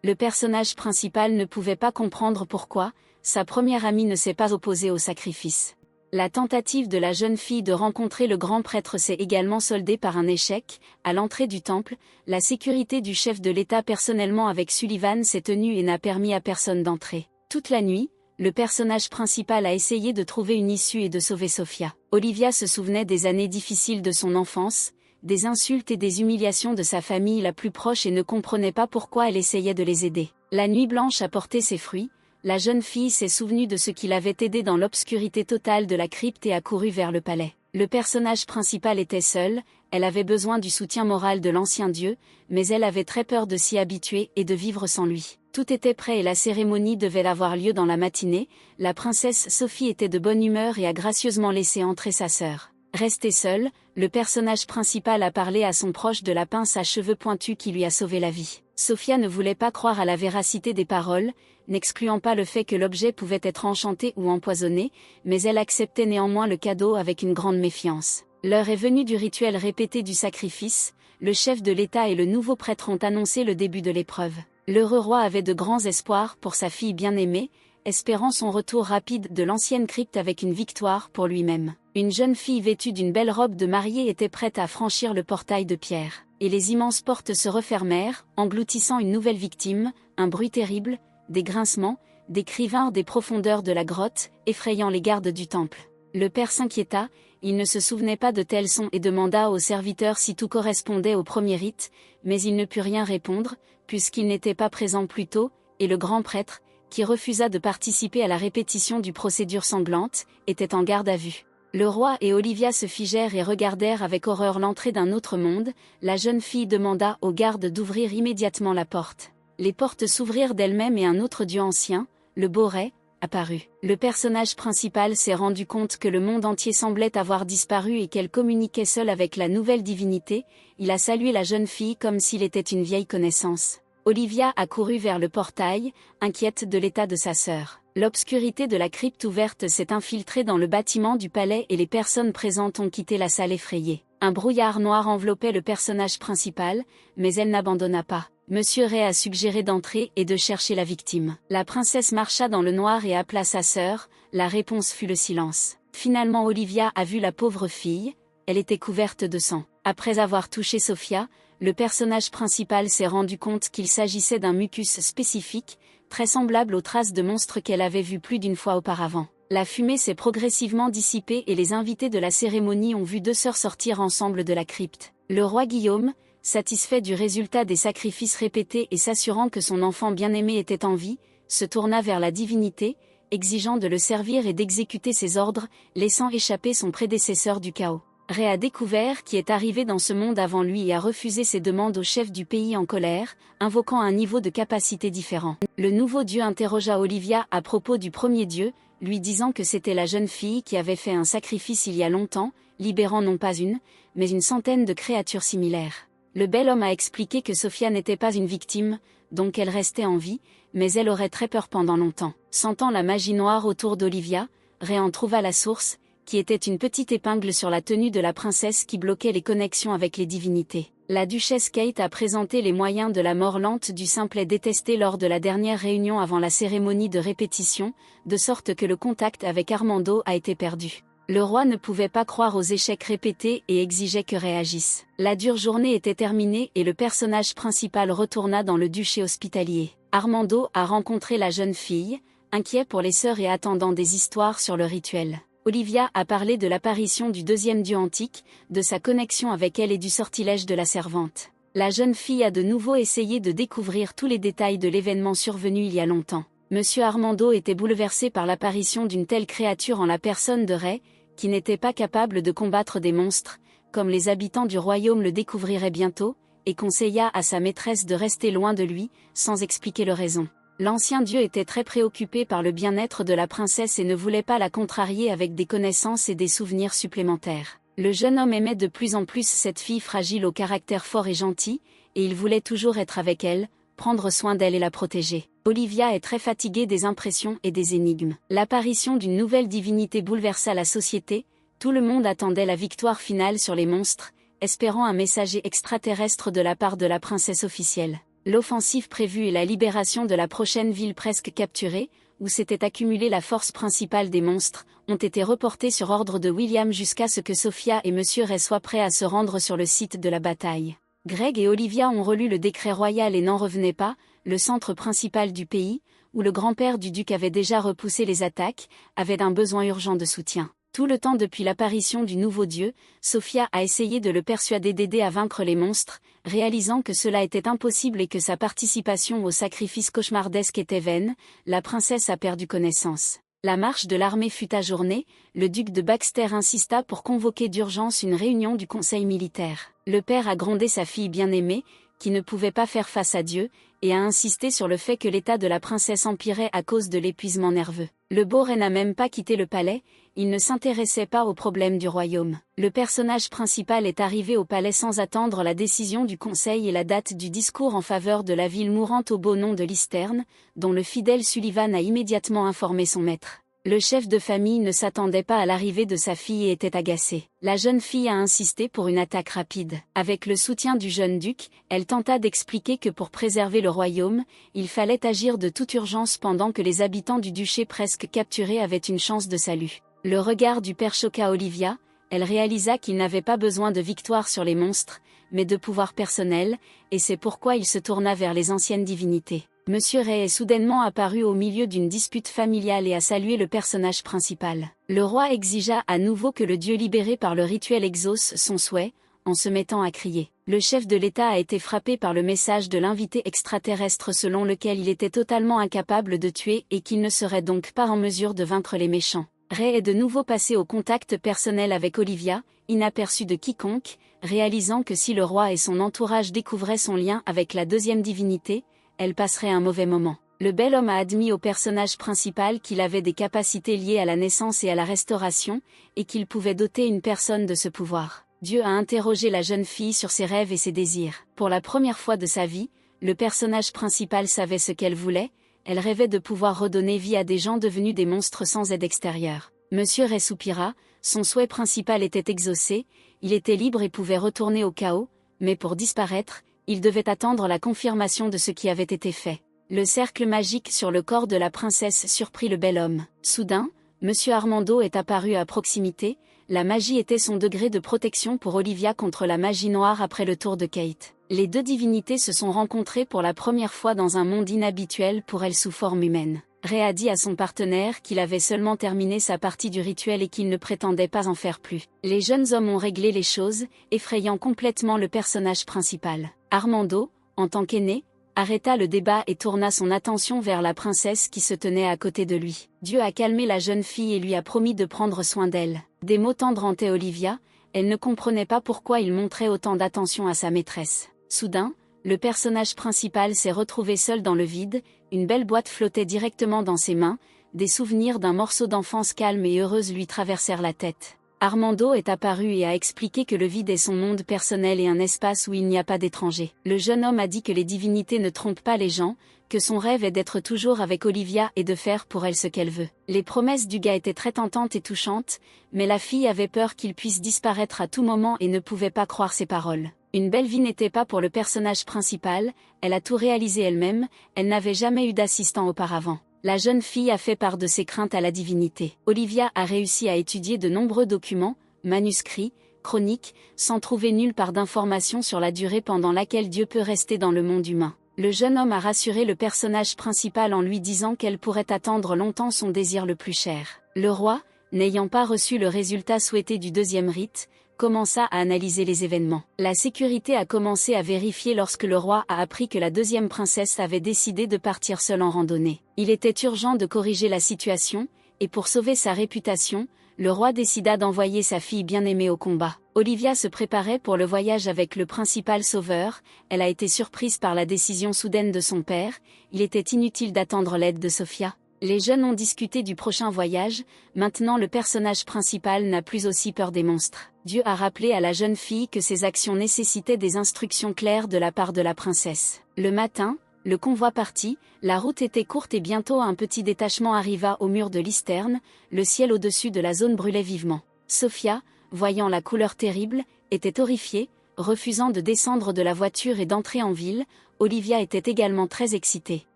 Le personnage principal ne pouvait pas comprendre pourquoi, sa première amie ne s'est pas opposée au sacrifice. La tentative de la jeune fille de rencontrer le grand prêtre s'est également soldée par un échec. À l'entrée du temple, la sécurité du chef de l'État personnellement avec Sullivan s'est tenue et n'a permis à personne d'entrer. Toute la nuit, le personnage principal a essayé de trouver une issue et de sauver Sophia. Olivia se souvenait des années difficiles de son enfance, des insultes et des humiliations de sa famille la plus proche et ne comprenait pas pourquoi elle essayait de les aider. La nuit blanche a porté ses fruits. La jeune fille s'est souvenue de ce qui l'avait aidée dans l'obscurité totale de la crypte et a couru vers le palais. Le personnage principal était seul, elle avait besoin du soutien moral de l'ancien dieu, mais elle avait très peur de s'y habituer et de vivre sans lui. Tout était prêt et la cérémonie devait avoir lieu dans la matinée, la princesse Sophie était de bonne humeur et a gracieusement laissé entrer sa sœur. Resté seul, le personnage principal a parlé à son proche de la pince à cheveux pointus qui lui a sauvé la vie. Sophia ne voulait pas croire à la véracité des paroles, n'excluant pas le fait que l'objet pouvait être enchanté ou empoisonné, mais elle acceptait néanmoins le cadeau avec une grande méfiance. L'heure est venue du rituel répété du sacrifice, le chef de l'État et le nouveau prêtre ont annoncé le début de l'épreuve. L'heureux roi avait de grands espoirs pour sa fille bien-aimée, espérant son retour rapide de l'ancienne crypte avec une victoire pour lui-même. Une jeune fille vêtue d'une belle robe de mariée était prête à franchir le portail de pierre, et les immenses portes se refermèrent, engloutissant une nouvelle victime, un bruit terrible, des grincements, décrivant des profondeurs de la grotte, effrayant les gardes du temple. Le père s'inquiéta, il ne se souvenait pas de tels sons et demanda au serviteur si tout correspondait au premier rite, mais il ne put rien répondre, puisqu'il n'était pas présent plus tôt, et le grand prêtre, qui refusa de participer à la répétition du procédure sanglante, était en garde à vue. Le roi et Olivia se figèrent et regardèrent avec horreur l'entrée d'un autre monde. La jeune fille demanda aux gardes d'ouvrir immédiatement la porte. Les portes s'ouvrirent d'elles-mêmes et un autre dieu ancien, le Boré, apparut. Le personnage principal s'est rendu compte que le monde entier semblait avoir disparu et qu'elle communiquait seule avec la nouvelle divinité. Il a salué la jeune fille comme s'il était une vieille connaissance. Olivia a couru vers le portail, inquiète de l'état de sa sœur. L'obscurité de la crypte ouverte s'est infiltrée dans le bâtiment du palais et les personnes présentes ont quitté la salle effrayée. Un brouillard noir enveloppait le personnage principal, mais elle n'abandonna pas. Monsieur Ray a suggéré d'entrer et de chercher la victime. La princesse marcha dans le noir et appela sa sœur, la réponse fut le silence. Finalement Olivia a vu la pauvre fille, elle était couverte de sang. Après avoir touché Sophia, le personnage principal s'est rendu compte qu'il s'agissait d'un mucus spécifique, très semblable aux traces de monstres qu'elle avait vues plus d'une fois auparavant. La fumée s'est progressivement dissipée et les invités de la cérémonie ont vu deux sœurs sortir ensemble de la crypte. Le roi Guillaume, satisfait du résultat des sacrifices répétés et s'assurant que son enfant bien-aimé était en vie, se tourna vers la divinité, exigeant de le servir et d'exécuter ses ordres, laissant échapper son prédécesseur du chaos. Ré a découvert qui est arrivé dans ce monde avant lui et a refusé ses demandes au chef du pays en colère, invoquant un niveau de capacité différent. Le nouveau dieu interrogea Olivia à propos du premier dieu, lui disant que c'était la jeune fille qui avait fait un sacrifice il y a longtemps, libérant non pas une, mais une centaine de créatures similaires. Le bel homme a expliqué que Sophia n'était pas une victime, donc elle restait en vie, mais elle aurait très peur pendant longtemps. Sentant la magie noire autour d'Olivia, Ré en trouva la source, qui était une petite épingle sur la tenue de la princesse qui bloquait les connexions avec les divinités. La duchesse Kate a présenté les moyens de la mort lente du simplet détesté lors de la dernière réunion avant la cérémonie de répétition, de sorte que le contact avec Armando a été perdu. Le roi ne pouvait pas croire aux échecs répétés et exigeait que Ré agisse. La dure journée était terminée et le personnage principal retourna dans le duché hospitalier. Armando a rencontré la jeune fille, inquiet pour les sœurs et attendant des histoires sur le rituel. Olivia a parlé de l'apparition du deuxième dieu antique, de sa connexion avec elle et du sortilège de la servante. La jeune fille a de nouveau essayé de découvrir tous les détails de l'événement survenu il y a longtemps. Monsieur Armando était bouleversé par l'apparition d'une telle créature en la personne de Ré, qui n'était pas capable de combattre des monstres, comme les habitants du royaume le découvriraient bientôt, et conseilla à sa maîtresse de rester loin de lui, sans expliquer le raison. L'ancien dieu était très préoccupé par le bien-être de la princesse et ne voulait pas la contrarier avec des connaissances et des souvenirs supplémentaires. Le jeune homme aimait de plus en plus cette fille fragile au caractère fort et gentil, et il voulait toujours être avec elle, prendre soin d'elle et la protéger. Olivia est très fatiguée des impressions et des énigmes. L'apparition d'une nouvelle divinité bouleversa la société, tout le monde attendait la victoire finale sur les monstres, espérant un messager extraterrestre de la part de la princesse officielle. L'offensive prévue et la libération de la prochaine ville presque capturée, où s'était accumulée la force principale des monstres, ont été reportées sur ordre de William jusqu'à ce que Sophia et Monsieur Ray soient prêts à se rendre sur le site de la bataille. Greg et Olivia ont relu le décret royal et n'en revenaient pas, le centre principal du pays, où le grand-père du duc avait déjà repoussé les attaques, avait un besoin urgent de soutien. Tout le temps depuis l'apparition du nouveau dieu, Sophia a essayé de le persuader d'aider à vaincre les monstres, réalisant que cela était impossible et que sa participation au sacrifice cauchemardesque était vaine, la princesse a perdu connaissance. La marche de l'armée fut ajournée, le duc de Baxter insista pour convoquer d'urgence une réunion du conseil militaire. Le père a grondé sa fille bien-aimée, qui ne pouvait pas faire face à Dieu, et a insisté sur le fait que l'état de la princesse empirait à cause de l'épuisement nerveux. Le beau Ray n'a même pas quitté le palais, il ne s'intéressait pas aux problèmes du royaume. Le personnage principal est arrivé au palais sans attendre la décision du conseil et la date du discours en faveur de la ville mourante au beau nom de Listerne, dont le fidèle Sullivan a immédiatement informé son maître. Le chef de famille ne s'attendait pas à l'arrivée de sa fille et était agacé. La jeune fille a insisté pour une attaque rapide. Avec le soutien du jeune duc, elle tenta d'expliquer que pour préserver le royaume, il fallait agir de toute urgence pendant que les habitants du duché presque capturés avaient une chance de salut. Le regard du père choqua Olivia, elle réalisa qu'il n'avait pas besoin de victoire sur les monstres, mais de pouvoir personnel, et c'est pourquoi il se tourna vers les anciennes divinités. Monsieur Ray est soudainement apparu au milieu d'une dispute familiale et a salué le personnage principal. Le roi exigea à nouveau que le dieu libéré par le rituel exauce son souhait, en se mettant à crier. Le chef de l'État a été frappé par le message de l'invité extraterrestre selon lequel il était totalement incapable de tuer et qu'il ne serait donc pas en mesure de vaincre les méchants. Ray est de nouveau passé au contact personnel avec Olivia, inaperçue de quiconque, réalisant que si le roi et son entourage découvraient son lien avec la deuxième divinité, elle passerait un mauvais moment. Le bel homme a admis au personnage principal qu'il avait des capacités liées à la naissance et à la restauration, et qu'il pouvait doter une personne de ce pouvoir. Dieu a interrogé la jeune fille sur ses rêves et ses désirs. Pour la première fois de sa vie, le personnage principal savait ce qu'elle voulait, elle rêvait de pouvoir redonner vie à des gens devenus des monstres sans aide extérieure. Monsieur Ray soupira, son souhait principal était exaucé, il était libre et pouvait retourner au chaos, mais pour disparaître, il devait attendre la confirmation de ce qui avait été fait. Le cercle magique sur le corps de la princesse surprit le bel homme. Soudain, Monsieur Armando est apparu à proximité, la magie était son degré de protection pour Olivia contre la magie noire après le tour de Kate. Les deux divinités se sont rencontrées pour la première fois dans un monde inhabituel pour elle sous forme humaine. Ray a dit à son partenaire qu'il avait seulement terminé sa partie du rituel et qu'il ne prétendait pas en faire plus. Les jeunes hommes ont réglé les choses, effrayant complètement le personnage principal. Armando, en tant qu'aîné, arrêta le débat et tourna son attention vers la princesse qui se tenait à côté de lui. Dieu a calmé la jeune fille et lui a promis de prendre soin d'elle. Des mots tendres hantaient Olivia, elle ne comprenait pas pourquoi il montrait autant d'attention à sa maîtresse. Soudain, le personnage principal s'est retrouvé seul dans le vide, une belle boîte flottait directement dans ses mains, des souvenirs d'un morceau d'enfance calme et heureuse lui traversèrent la tête. Armando est apparu et a expliqué que le vide est son monde personnel et un espace où il n'y a pas d'étrangers. Le jeune homme a dit que les divinités ne trompent pas les gens, que son rêve est d'être toujours avec Olivia et de faire pour elle ce qu'elle veut. Les promesses du gars étaient très tentantes et touchantes, mais la fille avait peur qu'il puisse disparaître à tout moment et ne pouvait pas croire ses paroles. Une belle vie n'était pas pour le personnage principal, elle a tout réalisé elle-même, elle n'avait jamais eu d'assistant auparavant. La jeune fille a fait part de ses craintes à la divinité. Olivia a réussi à étudier de nombreux documents, manuscrits, chroniques, sans trouver nulle part d'informations sur la durée pendant laquelle Dieu peut rester dans le monde humain. Le jeune homme a rassuré le personnage principal en lui disant qu'elle pourrait attendre longtemps son désir le plus cher. Le roi, n'ayant pas reçu le résultat souhaité du deuxième rite, commença à analyser les événements. La sécurité a commencé à vérifier lorsque le roi a appris que la deuxième princesse avait décidé de partir seule en randonnée. Il était urgent de corriger la situation, et pour sauver sa réputation, le roi décida d'envoyer sa fille bien-aimée au combat. Olivia se préparait pour le voyage avec le principal sauveur, elle a été surprise par la décision soudaine de son père, il était inutile d'attendre l'aide de Sophia. Les jeunes ont discuté du prochain voyage, maintenant le personnage principal n'a plus aussi peur des monstres. Dieu a rappelé à la jeune fille que ses actions nécessitaient des instructions claires de la part de la princesse. Le matin, le convoi partit, la route était courte et bientôt un petit détachement arriva au mur de l'Isterne, le ciel au-dessus de la zone brûlait vivement. Sophia, voyant la couleur terrible, était horrifiée, refusant de descendre de la voiture et d'entrer en ville. Olivia était également très excitée.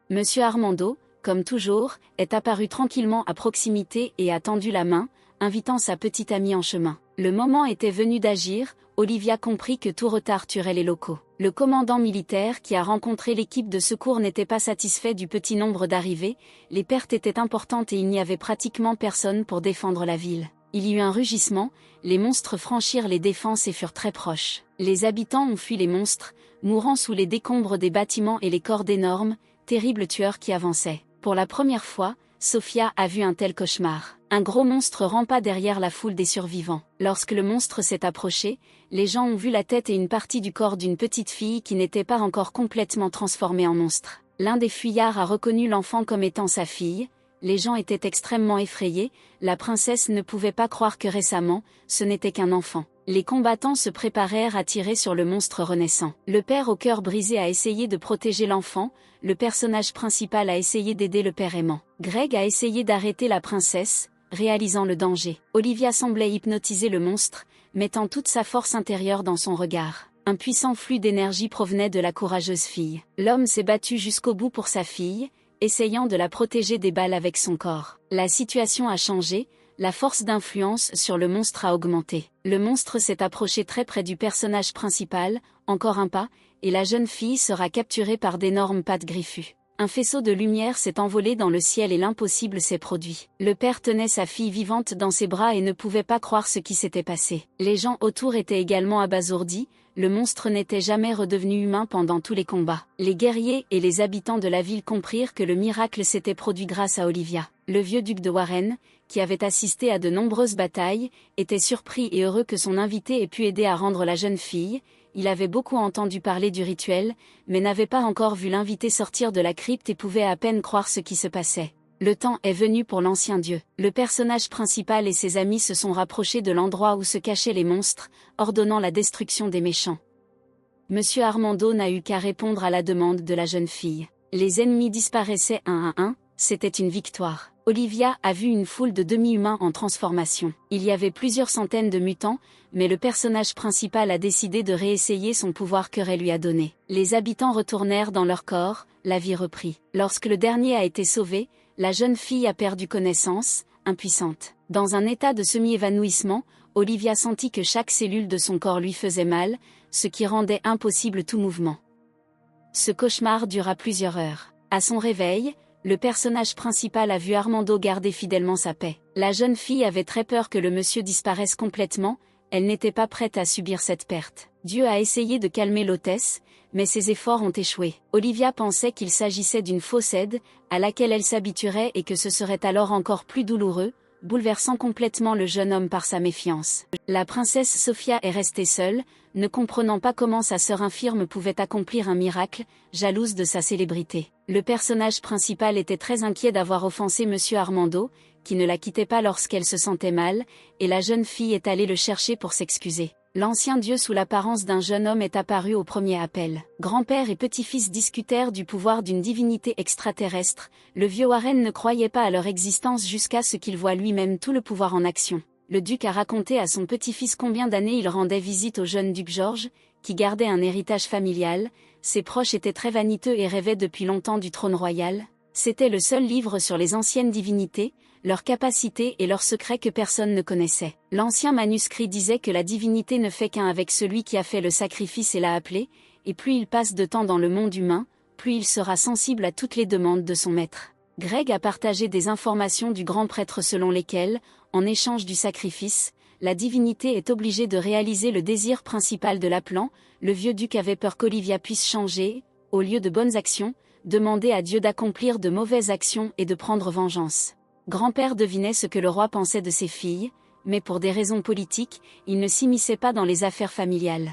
Monsieur Armando, comme toujours, est apparu tranquillement à proximité et a tendu la main, invitant sa petite amie en chemin. Le moment était venu d'agir, Olivia comprit que tout retard tuerait les locaux. Le commandant militaire qui a rencontré l'équipe de secours n'était pas satisfait du petit nombre d'arrivées, les pertes étaient importantes et il n'y avait pratiquement personne pour défendre la ville. Il y eut un rugissement, les monstres franchirent les défenses et furent très proches. Les habitants ont fui les monstres, mourant sous les décombres des bâtiments et les corps d'énormes, terribles tueurs qui avançaient. Pour la première fois, Sophia a vu un tel cauchemar. Un gros monstre rampa derrière la foule des survivants. Lorsque le monstre s'est approché, les gens ont vu la tête et une partie du corps d'une petite fille qui n'était pas encore complètement transformée en monstre. L'un des fuyards a reconnu l'enfant comme étant sa fille. Les gens étaient extrêmement effrayés, la princesse ne pouvait pas croire que récemment, ce n'était qu'un enfant. Les combattants se préparèrent à tirer sur le monstre renaissant. Le père au cœur brisé a essayé de protéger l'enfant, le personnage principal a essayé d'aider le père aimant. Greg a essayé d'arrêter la princesse, réalisant le danger. Olivia semblait hypnotiser le monstre, mettant toute sa force intérieure dans son regard. Un puissant flux d'énergie provenait de la courageuse fille. L'homme s'est battu jusqu'au bout pour sa fille, essayant de la protéger des balles avec son corps. La situation a changé, la force d'influence sur le monstre a augmenté. Le monstre s'est approché très près du personnage principal, encore un pas, et la jeune fille sera capturée par d'énormes pattes griffues. un faisceau de lumière s'est envolé dans le ciel et l'impossible s'est produit. Le père tenait sa fille vivante dans ses bras et ne pouvait pas croire ce qui s'était passé. Les gens autour étaient également abasourdis, le monstre n'était jamais redevenu humain pendant tous les combats. Les guerriers et les habitants de la ville comprirent que le miracle s'était produit grâce à Olivia. Le vieux duc de Warren, qui avait assisté à de nombreuses batailles, était surpris et heureux que son invité ait pu aider à rendre la jeune fille. Il avait beaucoup entendu parler du rituel, mais n'avait pas encore vu l'invité sortir de la crypte et pouvait à peine croire ce qui se passait. Le temps est venu pour l'ancien dieu. Le personnage principal et ses amis se sont rapprochés de l'endroit où se cachaient les monstres, ordonnant la destruction des méchants. Monsieur Armando n'a eu qu'à répondre à la demande de la jeune fille. Les ennemis disparaissaient un à un, c'était une victoire. Olivia a vu une foule de demi-humains en transformation. Il y avait plusieurs centaines de mutants, mais le personnage principal a décidé de réessayer son pouvoir que Ray lui a donné. Les habitants retournèrent dans leur corps, la vie reprit. Lorsque le dernier a été sauvé, la jeune fille a perdu connaissance, impuissante. Dans un état de semi-évanouissement, Olivia sentit que chaque cellule de son corps lui faisait mal, ce qui rendait impossible tout mouvement. Ce cauchemar dura plusieurs heures. À son réveil, le personnage principal a vu Armando garder fidèlement sa paix. La jeune fille avait très peur que le monsieur disparaisse complètement, elle n'était pas prête à subir cette perte. Dieu a essayé de calmer l'hôtesse, mais ses efforts ont échoué. Olivia pensait qu'il s'agissait d'une fausse aide, à laquelle elle s'habituerait et que ce serait alors encore plus douloureux, bouleversant complètement le jeune homme par sa méfiance. La princesse Sophia est restée seule, ne comprenant pas comment sa sœur infirme pouvait accomplir un miracle, jalouse de sa célébrité. Le personnage principal était très inquiet d'avoir offensé Monsieur Armando, qui ne la quittait pas lorsqu'elle se sentait mal, et la jeune fille est allée le chercher pour s'excuser. L'ancien dieu sous l'apparence d'un jeune homme est apparu au premier appel. Grand-père et petit-fils discutèrent du pouvoir d'une divinité extraterrestre. Le vieux Warren ne croyait pas à leur existence jusqu'à ce qu'il voie lui-même tout le pouvoir en action. Le duc a raconté à son petit-fils combien d'années il rendait visite au jeune duc George, qui gardait un héritage familial. Ses proches étaient très vaniteux et rêvaient depuis longtemps du trône royal. C'était le seul livre sur les anciennes divinités, leurs capacités et leurs secrets que personne ne connaissait. L'ancien manuscrit disait que la divinité ne fait qu'un avec celui qui a fait le sacrifice et l'a appelé, et plus il passe de temps dans le monde humain, plus il sera sensible à toutes les demandes de son maître. Greg a partagé des informations du grand prêtre selon lesquelles, en échange du sacrifice, la divinité est obligée de réaliser le désir principal de l'appelant. Le vieux duc avait peur qu'Olivia puisse changer, au lieu de bonnes actions, demander à Dieu d'accomplir de mauvaises actions et de prendre vengeance. Grand-père devinait ce que le roi pensait de ses filles, mais pour des raisons politiques, il ne s'immisçait pas dans les affaires familiales.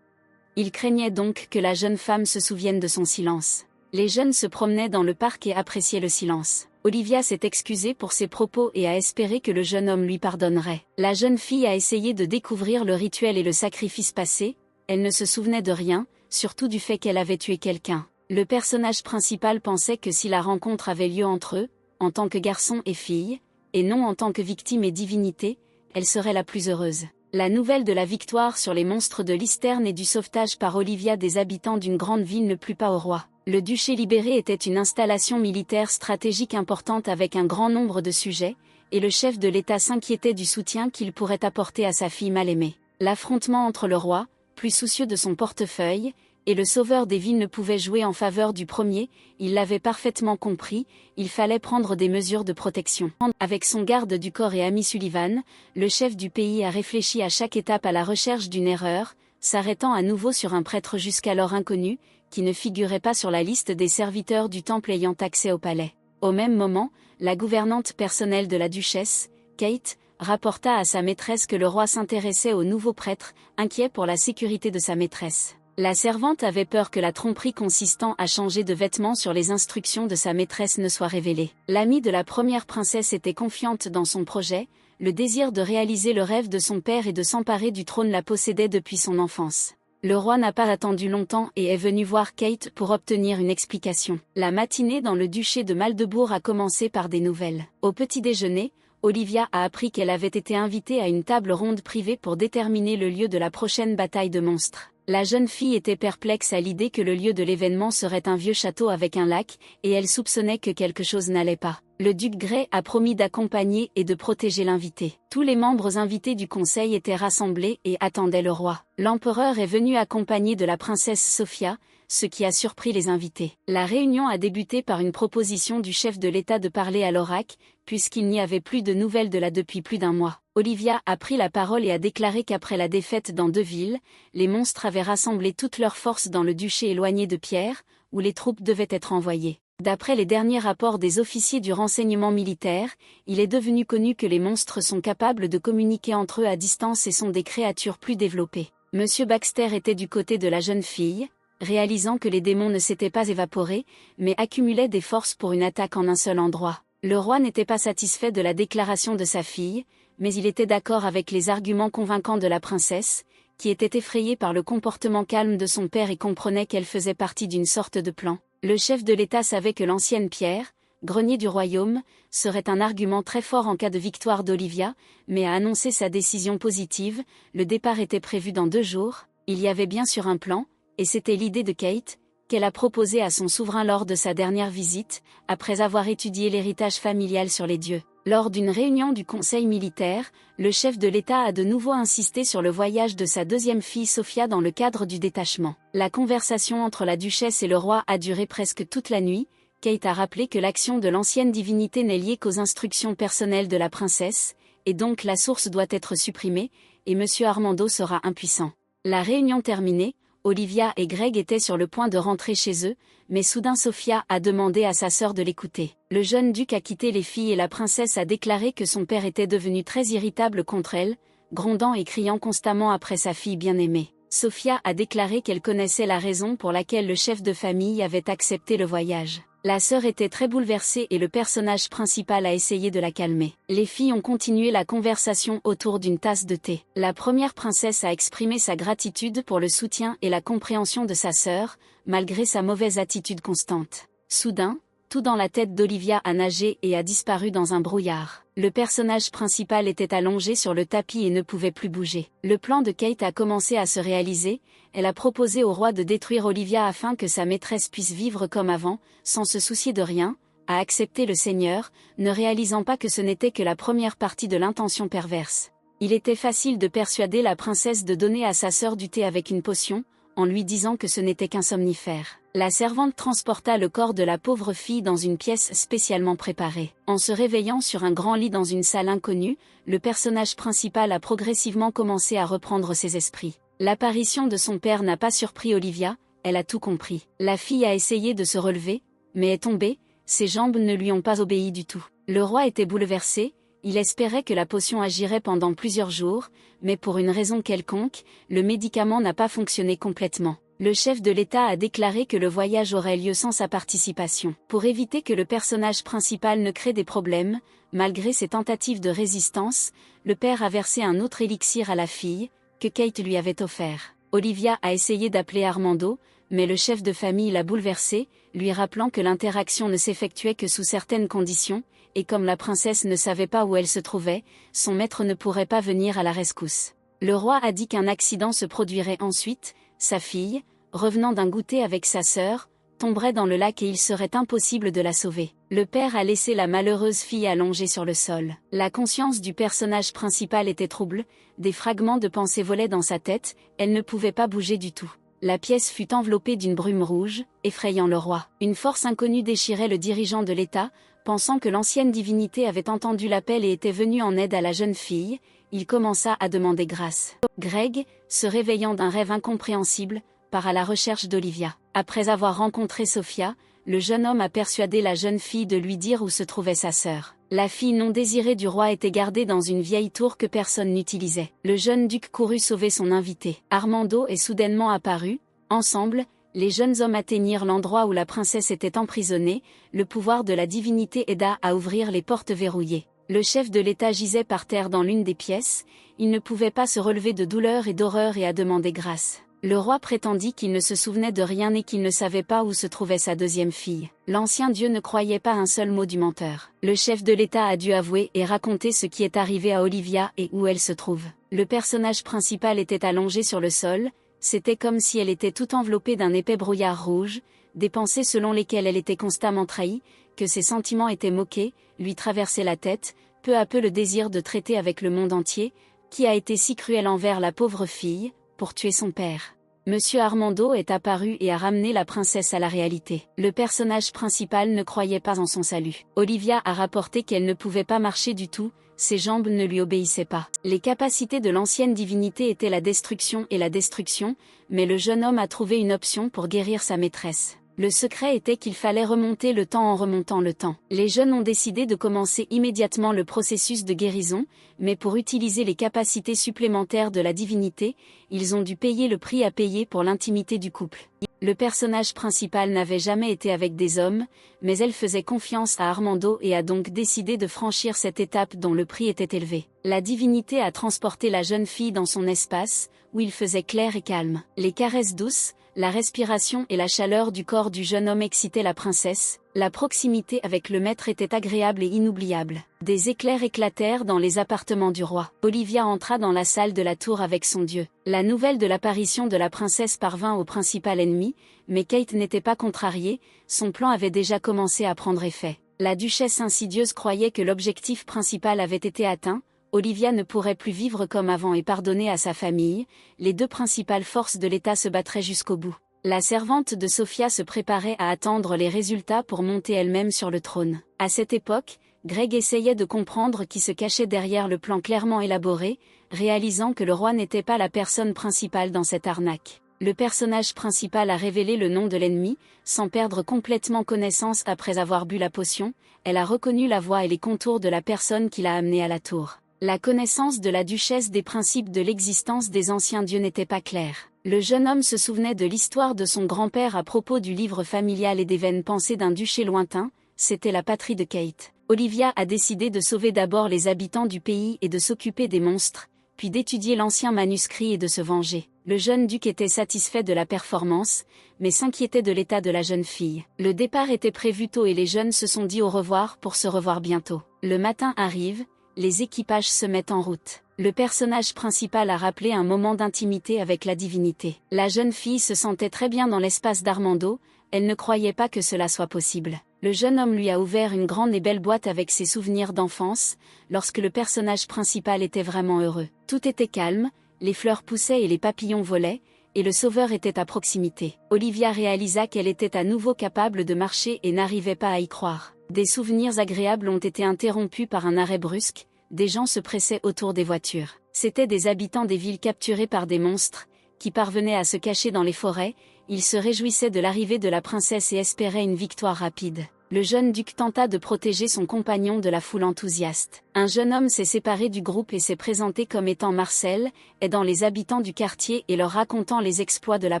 Il craignait donc que la jeune femme se souvienne de son silence. Les jeunes se promenaient dans le parc et appréciaient le silence. Olivia s'est excusée pour ses propos et a espéré que le jeune homme lui pardonnerait. La jeune fille a essayé de découvrir le rituel et le sacrifice passé, elle ne se souvenait de rien, surtout du fait qu'elle avait tué quelqu'un. Le personnage principal pensait que si la rencontre avait lieu entre eux, en tant que garçon et fille, et non en tant que victime et divinité, elle serait la plus heureuse. La nouvelle de la victoire sur les monstres de Lysterne et du sauvetage par Olivia des habitants d'une grande ville ne plut pas au roi. Le duché libéré était une installation militaire stratégique importante avec un grand nombre de sujets, et le chef de l'État s'inquiétait du soutien qu'il pourrait apporter à sa fille mal-aimée. L'affrontement entre le roi, plus soucieux de son portefeuille, et le sauveur des villes ne pouvait jouer en faveur du premier, il l'avait parfaitement compris, il fallait prendre des mesures de protection. Avec son garde du corps et ami Sullivan, le chef du pays a réfléchi à chaque étape à la recherche d'une erreur, s'arrêtant à nouveau sur un prêtre jusqu'alors inconnu, qui ne figurait pas sur la liste des serviteurs du temple ayant accès au palais. Au même moment, la gouvernante personnelle de la duchesse, Kate, rapporta à sa maîtresse que le roi s'intéressait au nouveau prêtre, inquiet pour la sécurité de sa maîtresse. La servante avait peur que la tromperie consistant à changer de vêtements sur les instructions de sa maîtresse ne soit révélée. L'amie de la première princesse était confiante dans son projet, le désir de réaliser le rêve de son père et de s'emparer du trône la possédait depuis son enfance. Le roi n'a pas attendu longtemps et est venu voir Kate pour obtenir une explication. La matinée dans le duché de Maldebourg a commencé par des nouvelles. Au petit déjeuner, Olivia a appris qu'elle avait été invitée à une table ronde privée pour déterminer le lieu de la prochaine bataille de monstres. La jeune fille était perplexe à l'idée que le lieu de l'événement serait un vieux château avec un lac, et elle soupçonnait que quelque chose n'allait pas. Le duc Grey a promis d'accompagner et de protéger l'invité. Tous les membres invités du conseil étaient rassemblés et attendaient le roi. L'empereur est venu accompagné de la princesse Sophia, ce qui a surpris les invités. La réunion a débuté par une proposition du chef de l'État de parler à l'oracle, puisqu'il n'y avait plus de nouvelles de là depuis plus d'un mois. Olivia a pris la parole et a déclaré qu'après la défaite dans 2 villes, les monstres avaient rassemblé toutes leurs forces dans le duché éloigné de Pierre, où les troupes devaient être envoyées. D'après les derniers rapports des officiers du renseignement militaire, il est devenu connu que les monstres sont capables de communiquer entre eux à distance et sont des créatures plus développées. Monsieur Baxter était du côté de la jeune fille, réalisant que les démons ne s'étaient pas évaporés, mais accumulaient des forces pour une attaque en un seul endroit. Le roi n'était pas satisfait de la déclaration de sa fille, mais il était d'accord avec les arguments convaincants de la princesse, qui était effrayée par le comportement calme de son père et comprenait qu'elle faisait partie d'une sorte de plan. Le chef de l'État savait que l'ancienne pierre, grenier du royaume, serait un argument très fort en cas de victoire d'Olivia, mais a annoncé sa décision positive. Le départ était prévu dans 2 jours, il y avait bien sûr un plan, et c'était l'idée de Kate, qu'elle a proposée à son souverain lors de sa dernière visite, après avoir étudié l'héritage familial sur les dieux. Lors d'une réunion du conseil militaire, le chef de l'État a de nouveau insisté sur le voyage de sa 2e fille Sophia dans le cadre du détachement. La conversation entre la duchesse et le roi a duré presque toute la nuit. Kate a rappelé que l'action de l'ancienne divinité n'est liée qu'aux instructions personnelles de la princesse, et donc la source doit être supprimée, et Monsieur Armando sera impuissant. La réunion terminée, Olivia et Greg étaient sur le point de rentrer chez eux, mais soudain Sophia a demandé à sa sœur de l'écouter. Le jeune duc a quitté les filles et la princesse a déclaré que son père était devenu très irritable contre elle, grondant et criant constamment après sa fille bien-aimée. Sophia a déclaré qu'elle connaissait la raison pour laquelle le chef de famille avait accepté le voyage. La sœur était très bouleversée et le personnage principal a essayé de la calmer. Les filles ont continué la conversation autour d'une tasse de thé. La première princesse a exprimé sa gratitude pour le soutien et la compréhension de sa sœur, malgré sa mauvaise attitude constante. Soudain, tout dans la tête d'Olivia a nagé et a disparu dans un brouillard. Le personnage principal était allongé sur le tapis et ne pouvait plus bouger. Le plan de Kate a commencé à se réaliser. Elle a proposé au roi de détruire Olivia afin que sa maîtresse puisse vivre comme avant, sans se soucier de rien, a accepté le seigneur, ne réalisant pas que ce n'était que la première partie de l'intention perverse. Il était facile de persuader la princesse de donner à sa sœur du thé avec une potion, en lui disant que ce n'était qu'un somnifère. La servante transporta le corps de la pauvre fille dans une pièce spécialement préparée. En se réveillant sur un grand lit dans une salle inconnue, le personnage principal a progressivement commencé à reprendre ses esprits. L'apparition de son père n'a pas surpris Olivia, elle a tout compris. La fille a essayé de se relever, mais est tombée, ses jambes ne lui ont pas obéi du tout. Le roi était bouleversé, il espérait que la potion agirait pendant plusieurs jours, mais pour une raison quelconque, le médicament n'a pas fonctionné complètement. Le chef de l'État a déclaré que le voyage aurait lieu sans sa participation. Pour éviter que le personnage principal ne crée des problèmes, malgré ses tentatives de résistance, le père a versé un autre élixir à la fille, que Kate lui avait offert. Olivia a essayé d'appeler Armando, mais le chef de famille l'a bouleversé, lui rappelant que l'interaction ne s'effectuait que sous certaines conditions, et comme la princesse ne savait pas où elle se trouvait, son maître ne pourrait pas venir à la rescousse. Le roi a dit qu'un accident se produirait ensuite, sa fille, revenant d'un goûter avec sa sœur, tomberait dans le lac et il serait impossible de la sauver. Le père a laissé la malheureuse fille allongée sur le sol. La conscience du personnage principal était trouble, des fragments de pensée volaient dans sa tête, elle ne pouvait pas bouger du tout. La pièce fut enveloppée d'une brume rouge, effrayant le roi. Une force inconnue déchirait le dirigeant de l'État, pensant que l'ancienne divinité avait entendu l'appel et était venue en aide à la jeune fille, il commença à demander grâce. Greg, se réveillant d'un rêve incompréhensible, part à la recherche d'Olivia. Après avoir rencontré Sophia, le jeune homme a persuadé la jeune fille de lui dire où se trouvait sa sœur. La fille non désirée du roi était gardée dans une vieille tour que personne n'utilisait. Le jeune duc courut sauver son invité. Armando est soudainement apparu. Ensemble, les jeunes hommes atteignirent l'endroit où la princesse était emprisonnée. Le pouvoir de la divinité aida à ouvrir les portes verrouillées. Le chef de l'État gisait par terre dans l'une des pièces. Il ne pouvait pas se relever de douleur et d'horreur et a demandé grâce. Le roi prétendit qu'il ne se souvenait de rien et qu'il ne savait pas où se trouvait sa deuxième fille. L'ancien dieu ne croyait pas un seul mot du menteur. Le chef de l'État a dû avouer et raconter ce qui est arrivé à Olivia et où elle se trouve. Le personnage principal était allongé sur le sol, c'était comme si elle était tout enveloppée d'un épais brouillard rouge, des pensées selon lesquelles elle était constamment trahie, que ses sentiments étaient moqués, lui traversaient la tête, peu à peu le désir de traiter avec le monde entier, qui a été si cruel envers la pauvre fille, pour tuer son père. Monsieur Armando est apparu et a ramené la princesse à la réalité. Le personnage principal ne croyait pas en son salut. Olivia a rapporté qu'elle ne pouvait pas marcher du tout, ses jambes ne lui obéissaient pas. Les capacités de l'ancienne divinité étaient la destruction et la destruction, mais le jeune homme a trouvé une option pour guérir sa maîtresse. Le secret était qu'il fallait remonter le temps en remontant le temps. Les jeunes ont décidé de commencer immédiatement le processus de guérison, mais pour utiliser les capacités supplémentaires de la divinité, ils ont dû payer le prix à payer pour l'intimité du couple. Le personnage principal n'avait jamais été avec des hommes, mais elle faisait confiance à Armando et a donc décidé de franchir cette étape dont le prix était élevé. La divinité a transporté la jeune fille dans son espace, où il faisait clair et calme. Les caresses douces, la respiration et la chaleur du corps du jeune homme excitaient la princesse, la proximité avec le maître était agréable et inoubliable. Des éclairs éclatèrent dans les appartements du roi. Olivia entra dans la salle de la tour avec son dieu. La nouvelle de l'apparition de la princesse parvint au principal ennemi, mais Kate n'était pas contrariée, son plan avait déjà commencé à prendre effet. La duchesse insidieuse croyait que l'objectif principal avait été atteint. Olivia ne pourrait plus vivre comme avant et pardonner à sa famille, les deux principales forces de l'État se battraient jusqu'au bout. La servante de Sophia se préparait à attendre les résultats pour monter elle-même sur le trône. À cette époque, Greg essayait de comprendre qui se cachait derrière le plan clairement élaboré, réalisant que le roi n'était pas la personne principale dans cette arnaque. Le personnage principal a révélé le nom de l'ennemi, sans perdre complètement connaissance après avoir bu la potion, elle a reconnu la voix et les contours de la personne qui l'a amenée à la tour. La connaissance de la duchesse des principes de l'existence des anciens dieux n'était pas claire. Le jeune homme se souvenait de l'histoire de son grand-père à propos du livre familial et des vaines pensées d'un duché lointain, c'était la patrie de Kate. Olivia a décidé de sauver d'abord les habitants du pays et de s'occuper des monstres, puis d'étudier l'ancien manuscrit et de se venger. Le jeune duc était satisfait de la performance, mais s'inquiétait de l'état de la jeune fille. Le départ était prévu tôt et les jeunes se sont dit au revoir pour se revoir bientôt. Le matin arrive, les équipages se mettent en route. Le personnage principal a rappelé un moment d'intimité avec la divinité. La jeune fille se sentait très bien dans l'espace d'Armando, elle ne croyait pas que cela soit possible. Le jeune homme lui a ouvert une grande et belle boîte avec ses souvenirs d'enfance, lorsque le personnage principal était vraiment heureux. Tout était calme, les fleurs poussaient et les papillons volaient, et le sauveur était à proximité. Olivia réalisa qu'elle était à nouveau capable de marcher et n'arrivait pas à y croire. Des souvenirs agréables ont été interrompus par un arrêt brusque, des gens se pressaient autour des voitures. C'étaient des habitants des villes capturés par des monstres, qui parvenaient à se cacher dans les forêts, ils se réjouissaient de l'arrivée de la princesse et espéraient une victoire rapide. Le jeune duc tenta de protéger son compagnon de la foule enthousiaste. Un jeune homme s'est séparé du groupe et s'est présenté comme étant Marcel, aidant les habitants du quartier et leur racontant les exploits de la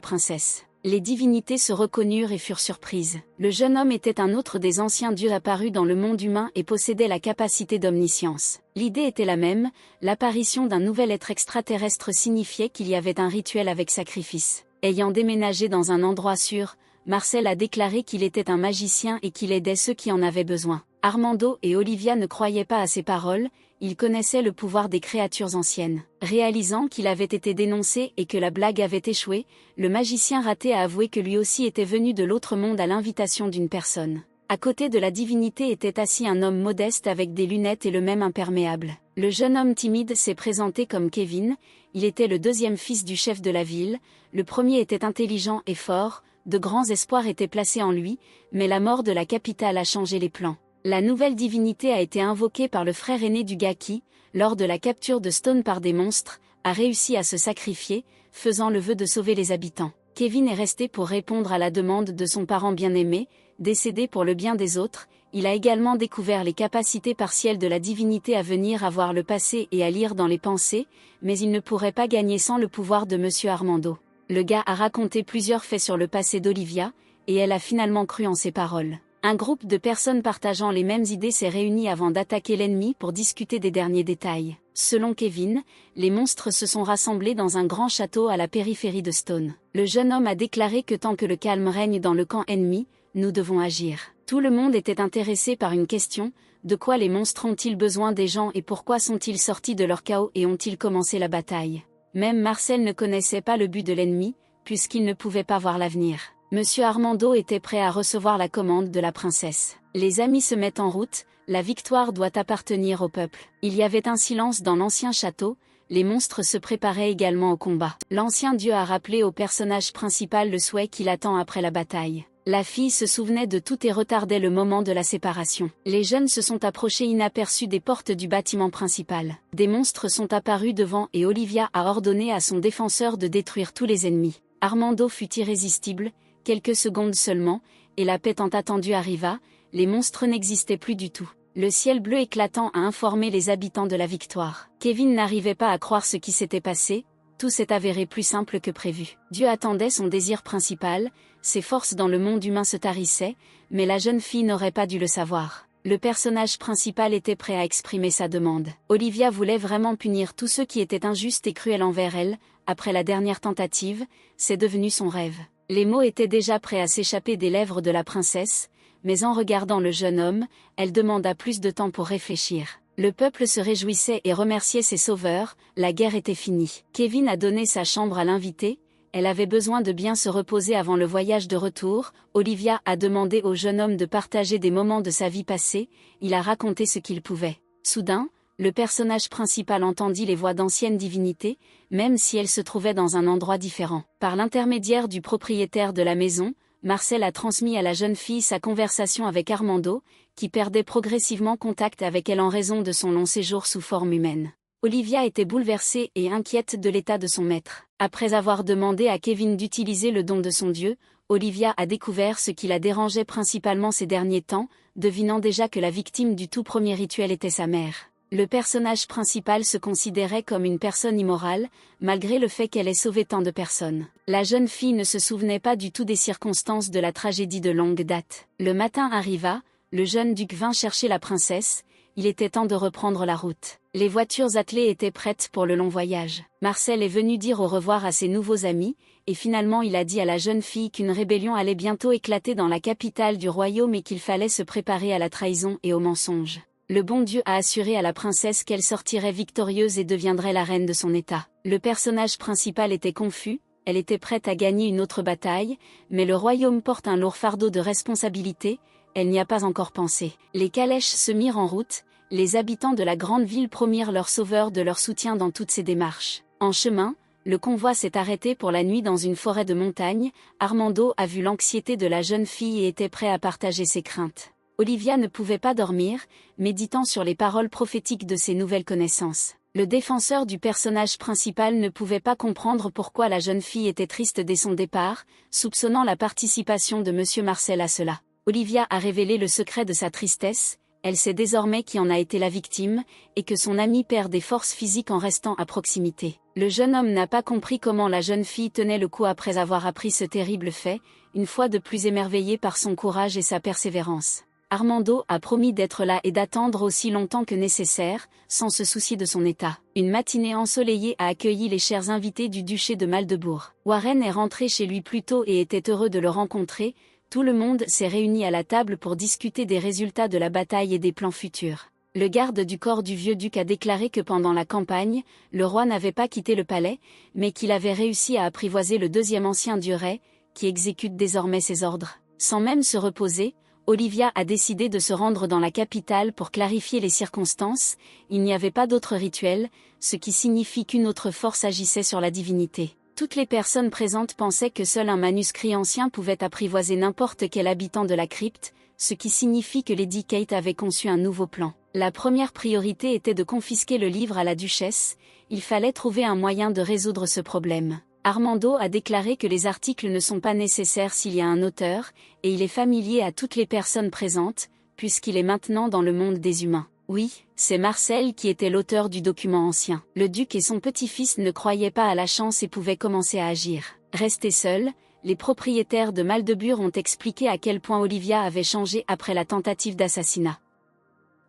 princesse. Les divinités se reconnurent et furent surprises. Le jeune homme était un autre des anciens dieux apparus dans le monde humain et possédait la capacité d'omniscience. L'idée était la même, l'apparition d'un nouvel être extraterrestre signifiait qu'il y avait un rituel avec sacrifice. Ayant déménagé dans un endroit sûr, Marcel a déclaré qu'il était un magicien et qu'il aidait ceux qui en avaient besoin. Armando et Olivia ne croyaient pas à ses paroles, ils connaissaient le pouvoir des créatures anciennes. Réalisant qu'il avait été dénoncé et que la blague avait échoué, le magicien raté a avoué que lui aussi était venu de l'autre monde à l'invitation d'une personne. À côté de la divinité était assis un homme modeste avec des lunettes et le même imperméable. Le jeune homme timide s'est présenté comme Kevin, il était le deuxième fils du chef de la ville, le premier était intelligent et fort, de grands espoirs étaient placés en lui, mais la mort de la capitale a changé les plans. La nouvelle divinité a été invoquée par le frère aîné du gars qui, lors de la capture de Stone par des monstres, a réussi à se sacrifier, faisant le vœu de sauver les habitants. Kevin est resté pour répondre à la demande de son parent bien-aimé, décédé pour le bien des autres, il a également découvert les capacités partielles de la divinité à venir à voir le passé et à lire dans les pensées, mais il ne pourrait pas gagner sans le pouvoir de Monsieur Armando. Le gars a raconté plusieurs faits sur le passé d'Olivia, et elle a finalement cru en ses paroles. Un groupe de personnes partageant les mêmes idées s'est réuni avant d'attaquer l'ennemi pour discuter des derniers détails. Selon Kevin, les monstres se sont rassemblés dans un grand château à la périphérie de Stone. Le jeune homme a déclaré que tant que le calme règne dans le camp ennemi, nous devons agir. Tout le monde était intéressé par une question, de quoi les monstres ont-ils besoin des gens et pourquoi sont-ils sortis de leur chaos et ont-ils commencé la bataille? Même Marcel ne connaissait pas le but de l'ennemi, puisqu'il ne pouvait pas voir l'avenir. Monsieur Armando était prêt à recevoir la commande de la princesse. Les amis se mettent en route, la victoire doit appartenir au peuple. Il y avait un silence dans l'ancien château, les monstres se préparaient également au combat. L'ancien dieu a rappelé au personnage principal le souhait qu'il attend après la bataille. La fille se souvenait de tout et retardait le moment de la séparation. Les jeunes se sont approchés inaperçus des portes du bâtiment principal. Des monstres sont apparus devant et Olivia a ordonné à son défenseur de détruire tous les ennemis. Armando fut irrésistible, quelques secondes seulement, et la paix tant attendue arriva, les monstres n'existaient plus du tout. Le ciel bleu éclatant a informé les habitants de la victoire. Kevin n'arrivait pas à croire ce qui s'était passé, tout s'est avéré plus simple que prévu. Dieu attendait son désir principal, ses forces dans le monde humain se tarissaient, mais la jeune fille n'aurait pas dû le savoir. Le personnage principal était prêt à exprimer sa demande. Olivia voulait vraiment punir tous ceux qui étaient injustes et cruels envers elle, après la dernière tentative, c'est devenu son rêve. Les mots étaient déjà prêts à s'échapper des lèvres de la princesse, mais en regardant le jeune homme, elle demanda plus de temps pour réfléchir. Le peuple se réjouissait et remerciait ses sauveurs, la guerre était finie. Kevin a donné sa chambre à l'invité, elle avait besoin de bien se reposer avant le voyage de retour. Olivia a demandé au jeune homme de partager des moments de sa vie passée, il a raconté ce qu'il pouvait. Soudain, le personnage principal entendit les voix d'anciennes divinités, même si elles se trouvaient dans un endroit différent. Par l'intermédiaire du propriétaire de la maison, Marcel a transmis à la jeune fille sa conversation avec Armando, qui perdait progressivement contact avec elle en raison de son long séjour sous forme humaine. Olivia était bouleversée et inquiète de l'état de son maître. Après avoir demandé à Kevin d'utiliser le don de son dieu, Olivia a découvert ce qui la dérangeait principalement ces derniers temps, devinant déjà que la victime du tout premier rituel était sa mère. Le personnage principal se considérait comme une personne immorale, malgré le fait qu'elle ait sauvé tant de personnes. La jeune fille ne se souvenait pas du tout des circonstances de la tragédie de longue date. Le matin arriva, le jeune duc vint chercher la princesse, il était temps de reprendre la route. Les voitures attelées étaient prêtes pour le long voyage. Marcel est venu dire au revoir à ses nouveaux amis, et finalement il a dit à la jeune fille qu'une rébellion allait bientôt éclater dans la capitale du royaume et qu'il fallait se préparer à la trahison et au mensonge. Le bon Dieu a assuré à la princesse qu'elle sortirait victorieuse et deviendrait la reine de son état. Le personnage principal était confus, elle était prête à gagner une autre bataille, mais le royaume porte un lourd fardeau de responsabilité, elle n'y a pas encore pensé. Les calèches se mirent en route, les habitants de la grande ville promirent leur sauveur de leur soutien dans toutes ces démarches. En chemin, le convoi s'est arrêté pour la nuit dans une forêt de montagne, Armando a vu l'anxiété de la jeune fille et était prêt à partager ses craintes. Olivia ne pouvait pas dormir, méditant sur les paroles prophétiques de ses nouvelles connaissances. Le défenseur du personnage principal ne pouvait pas comprendre pourquoi la jeune fille était triste dès son départ, soupçonnant la participation de Monsieur Marcel à cela. Olivia a révélé le secret de sa tristesse, elle sait désormais qui en a été la victime, et que son ami perd des forces physiques en restant à proximité. Le jeune homme n'a pas compris comment la jeune fille tenait le coup après avoir appris ce terrible fait, une fois de plus émerveillé par son courage et sa persévérance. Armando a promis d'être là et d'attendre aussi longtemps que nécessaire, sans se soucier de son état. Une matinée ensoleillée a accueilli les chers invités du duché de Maldebourg. Warren est rentré chez lui plus tôt et était heureux de le rencontrer. Tout le monde s'est réuni à la table pour discuter des résultats de la bataille et des plans futurs. Le garde du corps du vieux duc a déclaré que pendant la campagne, le roi n'avait pas quitté le palais, mais qu'il avait réussi à apprivoiser le deuxième ancien dieu Ray, qui exécute désormais ses ordres. Sans même se reposer, Olivia a décidé de se rendre dans la capitale pour clarifier les circonstances, il n'y avait pas d'autre rituel, ce qui signifie qu'une autre force agissait sur la divinité. Toutes les personnes présentes pensaient que seul un manuscrit ancien pouvait apprivoiser n'importe quel habitant de la crypte, ce qui signifie que Lady Kate avait conçu un nouveau plan. La première priorité était de confisquer le livre à la duchesse, il fallait trouver un moyen de résoudre ce problème. Armando a déclaré que les articles ne sont pas nécessaires s'il y a un auteur, et il est familier à toutes les personnes présentes, puisqu'il est maintenant dans le monde des humains. Oui, c'est Marcel qui était l'auteur du document ancien. Le duc et son petit-fils ne croyaient pas à la chance et pouvaient commencer à agir. Restés seuls, les propriétaires de Maldebourg ont expliqué à quel point Olivia avait changé après la tentative d'assassinat.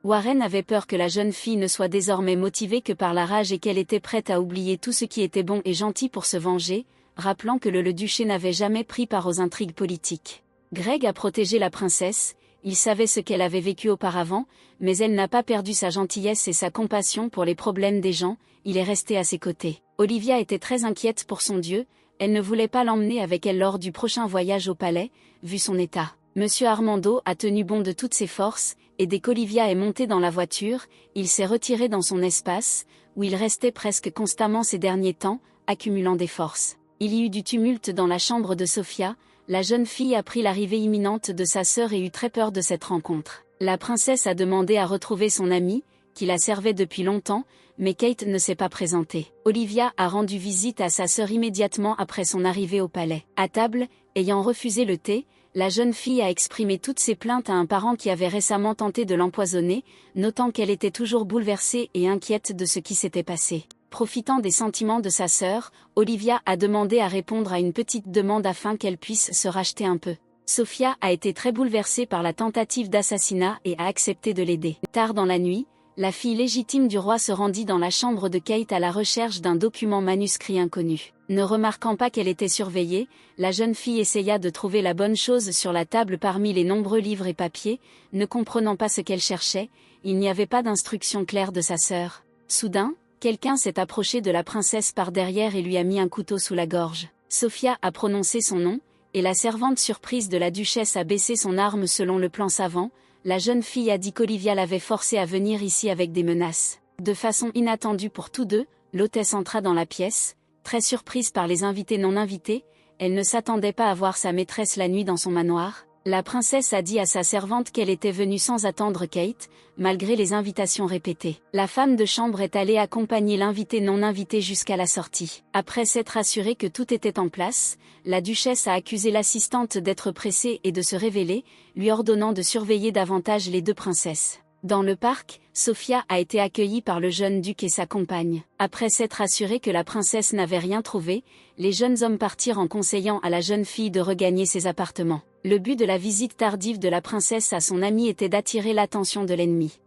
Warren avait peur que la jeune fille ne soit désormais motivée que par la rage et qu'elle était prête à oublier tout ce qui était bon et gentil pour se venger, rappelant que le duché n'avait jamais pris part aux intrigues politiques. Greg a protégé la princesse, il savait ce qu'elle avait vécu auparavant, mais elle n'a pas perdu sa gentillesse et sa compassion pour les problèmes des gens, il est resté à ses côtés. Olivia était très inquiète pour son dieu, elle ne voulait pas l'emmener avec elle lors du prochain voyage au palais, vu son état. Monsieur Armando a tenu bon de toutes ses forces, et dès qu'Olivia est montée dans la voiture, il s'est retiré dans son espace, où il restait presque constamment ces derniers temps, accumulant des forces. Il y eut du tumulte dans la chambre de Sofia, la jeune fille apprit l'arrivée imminente de sa sœur et eut très peur de cette rencontre. La princesse a demandé à retrouver son amie, qui la servait depuis longtemps, mais Kate ne s'est pas présentée. Olivia a rendu visite à sa sœur immédiatement après son arrivée au palais. À table, ayant refusé le thé, la jeune fille a exprimé toutes ses plaintes à un parent qui avait récemment tenté de l'empoisonner, notant qu'elle était toujours bouleversée et inquiète de ce qui s'était passé. Profitant des sentiments de sa sœur, Olivia a demandé à répondre à une petite demande afin qu'elle puisse se racheter un peu. Sofia a été très bouleversée par la tentative d'assassinat et a accepté de l'aider. Tard dans la nuit, la fille légitime du roi se rendit dans la chambre de Kate à la recherche d'un document manuscrit inconnu. Ne remarquant pas qu'elle était surveillée, la jeune fille essaya de trouver la bonne chose sur la table parmi les nombreux livres et papiers, ne comprenant pas ce qu'elle cherchait, il n'y avait pas d'instruction claire de sa sœur. Soudain, quelqu'un s'est approché de la princesse par derrière et lui a mis un couteau sous la gorge. Sofia a prononcé son nom, et la servante surprise de la duchesse a baissé son arme selon le plan savant. La jeune fille a dit qu'Olivia l'avait forcée à venir ici avec des menaces. De façon inattendue pour tous deux, l'hôtesse entra dans la pièce, très surprise par les invités non invités, elle ne s'attendait pas à voir sa maîtresse la nuit dans son manoir. La princesse a dit à sa servante qu'elle était venue sans attendre Kate, malgré les invitations répétées. La femme de chambre est allée accompagner l'invité non invité jusqu'à la sortie. Après s'être assurée que tout était en place, la duchesse a accusé l'assistante d'être pressée et de se révéler, lui ordonnant de surveiller davantage les deux princesses. Dans le parc, Sofia a été accueillie par le jeune duc et sa compagne. Après s'être assurée que la princesse n'avait rien trouvé, les jeunes hommes partirent en conseillant à la jeune fille de regagner ses appartements. Le but de la visite tardive de la princesse à son amie était d'attirer l'attention de l'ennemi.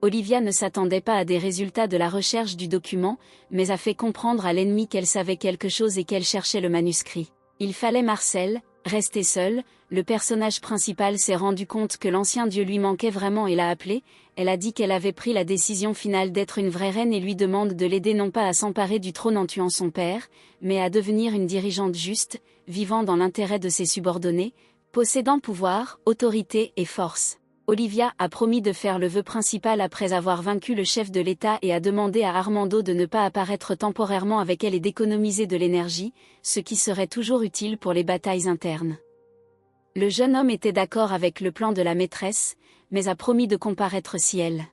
Olivia ne s'attendait pas à des résultats de la recherche du document, mais a fait comprendre à l'ennemi qu'elle savait quelque chose et qu'elle cherchait le manuscrit. Il fallait Marcel. Resté seul, le personnage principal s'est rendu compte que l'ancien dieu lui manquait vraiment et l'a appelé. Elle a dit qu'elle avait pris la décision finale d'être une vraie reine et lui demande de l'aider non pas à s'emparer du trône en tuant son père, mais à devenir une dirigeante juste, vivant dans l'intérêt de ses subordonnés, possédant pouvoir, autorité et force. Olivia a promis de faire le vœu principal après avoir vaincu le chef de l'État et a demandé à Armando de ne pas apparaître temporairement avec elle et d'économiser de l'énergie, ce qui serait toujours utile pour les batailles internes. Le jeune homme était d'accord avec le plan de la maîtresse, mais a promis de comparaître si elle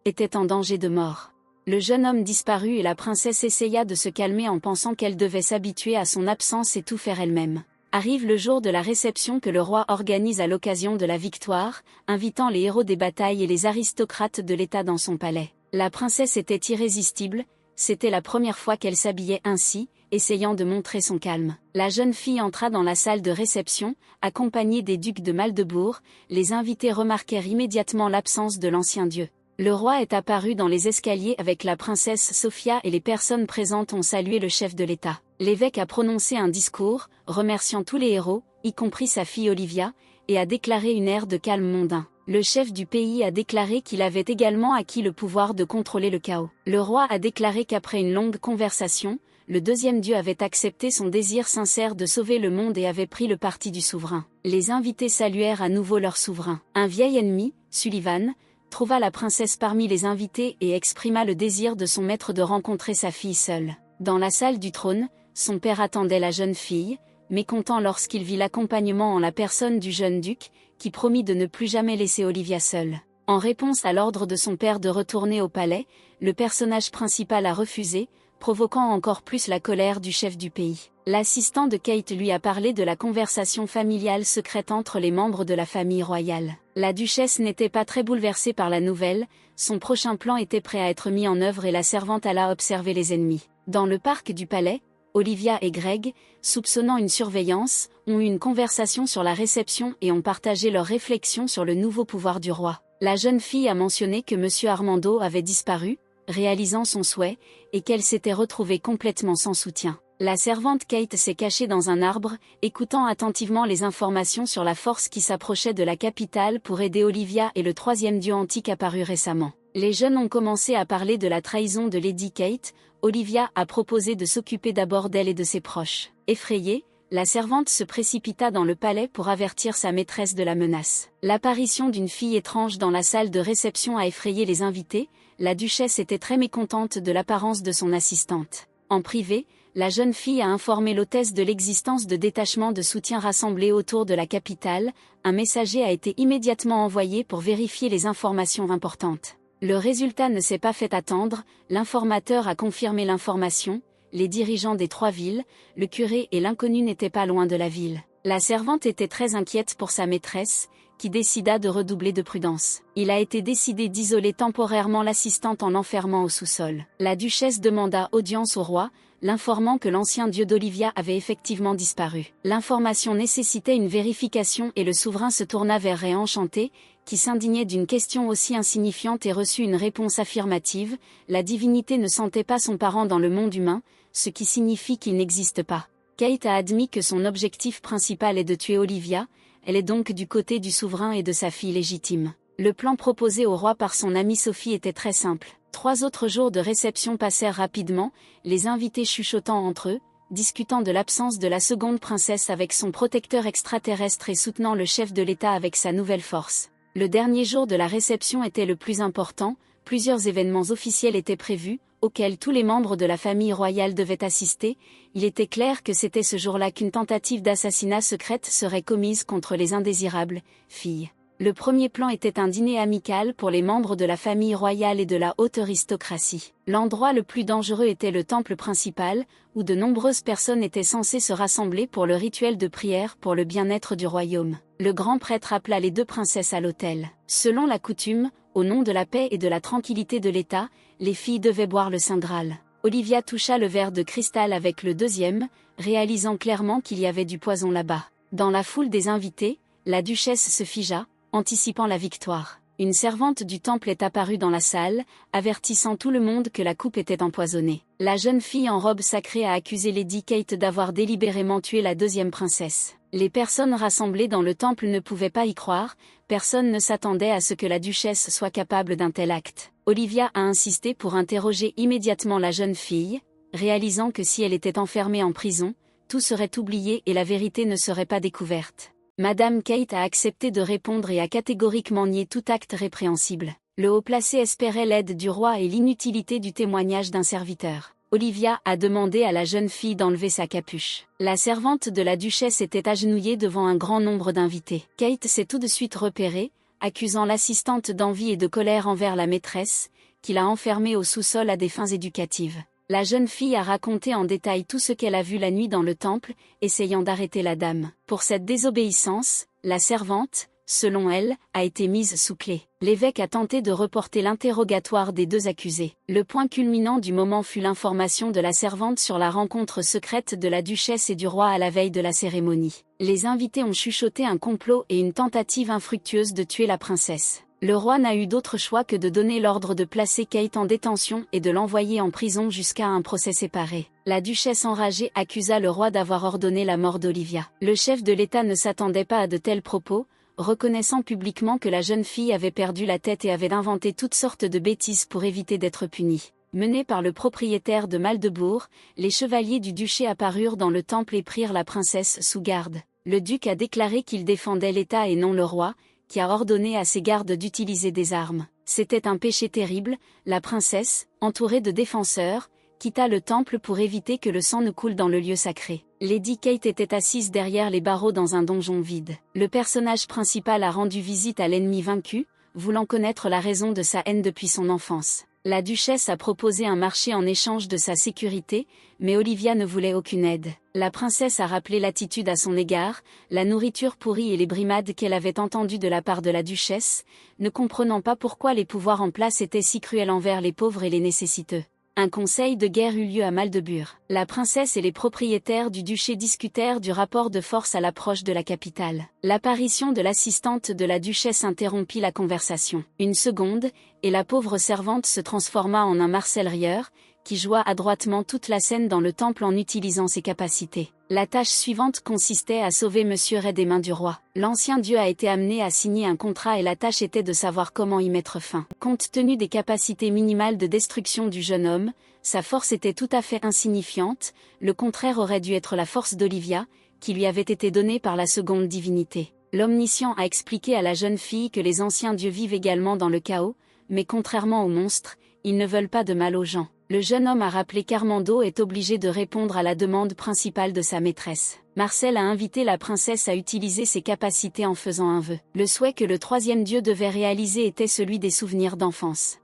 était en danger de mort. Le jeune homme disparut et la princesse essaya de se calmer en pensant qu'elle devait s'habituer à son absence et tout faire elle-même. Arrive le jour de la réception que le roi organise à l'occasion de la victoire, invitant les héros des batailles et les aristocrates de l'État dans son palais. La princesse était irrésistible, c'était la première fois qu'elle s'habillait ainsi, essayant de montrer son calme. La jeune fille entra dans la salle de réception, accompagnée des ducs de Maldebourg, les invités remarquèrent immédiatement l'absence de l'ancien dieu. Le roi est apparu dans les escaliers avec la princesse Sofia et les personnes présentes ont salué le chef de l'État. L'évêque a prononcé un discours, remerciant tous les héros, y compris sa fille Olivia, et a déclaré une ère de calme mondain. Le chef du pays a déclaré qu'il avait également acquis le pouvoir de contrôler le chaos. Le roi a déclaré qu'après une longue conversation, le deuxième dieu avait accepté son désir sincère de sauver le monde et avait pris le parti du souverain. Les invités saluèrent à nouveau leur souverain. Un vieil ennemi, Sullivan, trouva la princesse parmi les invités et exprima le désir de son maître de rencontrer sa fille seule. Dans la salle du trône, son père attendait la jeune fille, mécontent lorsqu'il vit l'accompagnement en la personne du jeune duc, qui promit de ne plus jamais laisser Olivia seule. En réponse à l'ordre de son père de retourner au palais, le personnage principal a refusé, provoquant encore plus la colère du chef du pays. L'assistant de Kate lui a parlé de la conversation familiale secrète entre les membres de la famille royale. La duchesse n'était pas très bouleversée par la nouvelle, son prochain plan était prêt à être mis en œuvre et la servante alla observer les ennemis. Dans le parc du palais, Olivia et Greg, soupçonnant une surveillance, ont eu une conversation sur la réception et ont partagé leurs réflexions sur le nouveau pouvoir du roi. La jeune fille a mentionné que Monsieur Armando avait disparu, réalisant son souhait, et qu'elle s'était retrouvée complètement sans soutien. La servante Kate s'est cachée dans un arbre, écoutant attentivement les informations sur la force qui s'approchait de la capitale pour aider Olivia et le troisième dieu antique apparu récemment. Les jeunes ont commencé à parler de la trahison de Lady Kate. Olivia a proposé de s'occuper d'abord d'elle et de ses proches. Effrayée, la servante se précipita dans le palais pour avertir sa maîtresse de la menace. L'apparition d'une fille étrange dans la salle de réception a effrayé les invités. La duchesse était très mécontente de l'apparence de son assistante. En privé, la jeune fille a informé l'hôtesse de l'existence de détachements de soutien rassemblés autour de la capitale. Un messager a été immédiatement envoyé pour vérifier les informations importantes. Le résultat ne s'est pas fait attendre, l'informateur a confirmé l'information. Les dirigeants des 3 villes, le curé et l'inconnu n'étaient pas loin de la ville. La servante était très inquiète pour sa maîtresse, qui décida de redoubler de prudence. Il a été décidé d'isoler temporairement l'assistante en l'enfermant au sous-sol. La duchesse demanda audience au roi, l'informant que l'ancien dieu d'Olivia avait effectivement disparu. L'information nécessitait une vérification et le souverain se tourna vers Ré Enchanté, qui s'indignait d'une question aussi insignifiante et reçut une réponse affirmative. La divinité ne sentait pas son parent dans le monde humain, ce qui signifie qu'il n'existe pas. Kate a admis que son objectif principal est de tuer Olivia, elle est donc du côté du souverain et de sa fille légitime. Le plan proposé au roi par son amie Sophie était très simple. 3 autres jours de réception passèrent rapidement, les invités chuchotant entre eux, discutant de l'absence de la seconde princesse avec son protecteur extraterrestre et soutenant le chef de l'État avec sa nouvelle force. Le dernier jour de la réception était le plus important, plusieurs événements officiels étaient prévus, auxquels tous les membres de la famille royale devaient assister. Il était clair que c'était ce jour-là qu'une tentative d'assassinat secrète serait commise contre les indésirables filles. Le premier plan était un dîner amical pour les membres de la famille royale et de la haute aristocratie. L'endroit le plus dangereux était le temple principal, où de nombreuses personnes étaient censées se rassembler pour le rituel de prière pour le bien-être du royaume. Le grand prêtre appela les 2 princesses à l'autel. Selon la coutume, au nom de la paix et de la tranquillité de l'État, les filles devaient boire le Saint Graal. Olivia toucha le verre de cristal avec le deuxième, réalisant clairement qu'il y avait du poison là-bas. Dans la foule des invités, la duchesse se figea, anticipant la victoire. Une servante du temple est apparue dans la salle, avertissant tout le monde que la coupe était empoisonnée. La jeune fille en robe sacrée a accusé Lady Kate d'avoir délibérément tué la 2e princesse. Les personnes rassemblées dans le temple ne pouvaient pas y croire, personne ne s'attendait à ce que la duchesse soit capable d'un tel acte. Olivia a insisté pour interroger immédiatement la jeune fille, réalisant que si elle était enfermée en prison, tout serait oublié et la vérité ne serait pas découverte. Madame Kate a accepté de répondre et a catégoriquement nié tout acte répréhensible. Le haut placé espérait l'aide du roi et l'inutilité du témoignage d'un serviteur. Olivia a demandé à la jeune fille d'enlever sa capuche. La servante de la duchesse était agenouillée devant un grand nombre d'invités. Kate s'est tout de suite repérée, accusant l'assistante d'envie et de colère envers la maîtresse, qui l'a enfermée au sous-sol à des fins éducatives. La jeune fille a raconté en détail tout ce qu'elle a vu la nuit dans le temple, essayant d'arrêter la dame. Pour cette désobéissance, la servante, selon elle, a été mise sous clé. L'évêque a tenté de reporter l'interrogatoire des 2 accusés. Le point culminant du moment fut l'information de la servante sur la rencontre secrète de la duchesse et du roi à la veille de la cérémonie. Les invités ont chuchoté un complot et une tentative infructueuse de tuer la princesse. Le roi n'a eu d'autre choix que de donner l'ordre de placer Kate en détention et de l'envoyer en prison jusqu'à un procès séparé. La duchesse enragée accusa le roi d'avoir ordonné la mort d'Olivia. Le chef de l'État ne s'attendait pas à de tels propos, reconnaissant publiquement que la jeune fille avait perdu la tête et avait inventé toutes sortes de bêtises pour éviter d'être punie. Menés par le propriétaire de Maldebourg, les chevaliers du duché apparurent dans le temple et prirent la princesse sous garde. Le duc a déclaré qu'il défendait l'État et non le roi, qui a ordonné à ses gardes d'utiliser des armes. C'était un péché terrible. La princesse, entourée de défenseurs, quitta le temple pour éviter que le sang ne coule dans le lieu sacré. Lady Kate était assise derrière les barreaux dans un donjon vide. Le personnage principal a rendu visite à l'ennemi vaincu, voulant connaître la raison de sa haine depuis son enfance. La duchesse a proposé un marché en échange de sa sécurité, mais Olivia ne voulait aucune aide. La princesse a rappelé l'attitude à son égard, la nourriture pourrie et les brimades qu'elle avait entendues de la part de la duchesse, ne comprenant pas pourquoi les pouvoirs en place étaient si cruels envers les pauvres et les nécessiteux. Un conseil de guerre eut lieu à Maldebourg. La princesse et les propriétaires du duché discutèrent du rapport de force à l'approche de la capitale. L'apparition de l'assistante de la duchesse interrompit la conversation. Une seconde, et la pauvre servante se transforma en un Marcel Rieur, qui joua adroitement toute la scène dans le temple en utilisant ses capacités. La tâche suivante consistait à sauver Monsieur Ray des mains du roi. L'ancien dieu a été amené à signer un contrat et la tâche était de savoir comment y mettre fin. Compte tenu des capacités minimales de destruction du jeune homme, sa force était tout à fait insignifiante, le contraire aurait dû être la force d'Olivia, qui lui avait été donnée par la seconde divinité. L'Omniscient a expliqué à la jeune fille que les anciens dieux vivent également dans le chaos, mais contrairement aux monstres, ils ne veulent pas de mal aux gens. Le jeune homme a rappelé qu'Armando est obligé de répondre à la demande principale de sa maîtresse. Marcel a invité la princesse à utiliser ses capacités en faisant un vœu. Le souhait que le troisième dieu devait réaliser était celui des souvenirs d'enfance.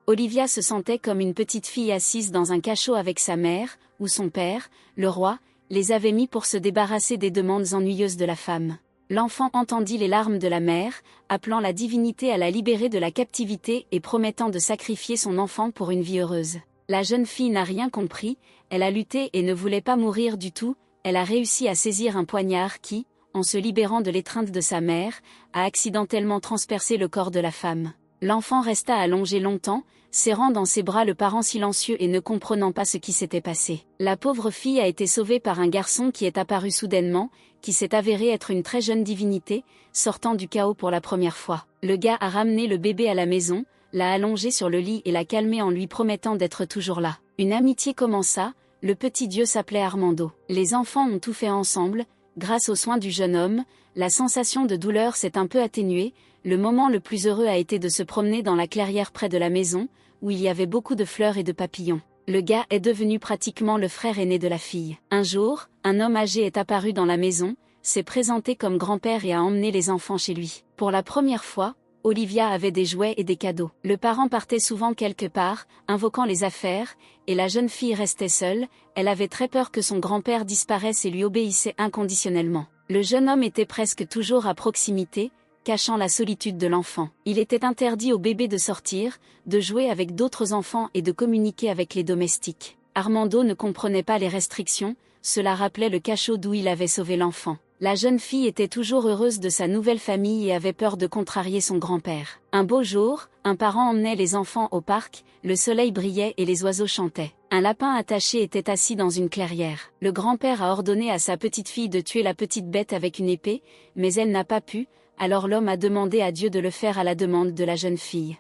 Olivia se sentait comme une petite fille assise dans un cachot avec sa mère, ou son père, le roi, les avait mis pour se débarrasser des demandes ennuyeuses de la femme. L'enfant entendit les larmes de la mère, appelant la divinité à la libérer de la captivité et promettant de sacrifier son enfant pour une vie heureuse. La jeune fille n'a rien compris, elle a lutté et ne voulait pas mourir du tout, elle a réussi à saisir un poignard qui, en se libérant de l'étreinte de sa mère, a accidentellement transpercé le corps de la femme. L'enfant resta allongé longtemps, serrant dans ses bras le parent silencieux et ne comprenant pas ce qui s'était passé. La pauvre fille a été sauvée par un garçon qui est apparu soudainement, qui s'est avéré être une très jeune divinité, sortant du chaos pour la première fois. Le gars a ramené le bébé à la maison, l'a allongé sur le lit et l'a calmé en lui promettant d'être toujours là. Une amitié commença, le petit dieu s'appelait Armando. Les enfants ont tout fait ensemble, grâce aux soins du jeune homme, la sensation de douleur s'est un peu atténuée, le moment le plus heureux a été de se promener dans la clairière près de la maison, où il y avait beaucoup de fleurs et de papillons. Le gars est devenu pratiquement le frère aîné de la fille. Un jour, un homme âgé est apparu dans la maison, s'est présenté comme grand-père et a emmené les enfants chez lui. Pour la première fois, Olivia avait des jouets et des cadeaux. Le parent partait souvent quelque part, invoquant les affaires, et la jeune fille restait seule, elle avait très peur que son grand-père disparaisse et lui obéissait inconditionnellement. Le jeune homme était presque toujours à proximité, cachant la solitude de l'enfant. Il était interdit au bébé de sortir, de jouer avec d'autres enfants et de communiquer avec les domestiques. Armando ne comprenait pas les restrictions, cela rappelait le cachot d'où il avait sauvé l'enfant. La jeune fille était toujours heureuse de sa nouvelle famille et avait peur de contrarier son grand-père. Un beau jour, un parent emmenait les enfants au parc, le soleil brillait et les oiseaux chantaient. Un lapin attaché était assis dans une clairière. Le grand-père a ordonné à sa petite fille de tuer la petite bête avec une épée, mais elle n'a pas pu, alors l'homme a demandé à Dieu de le faire à la demande de la jeune fille.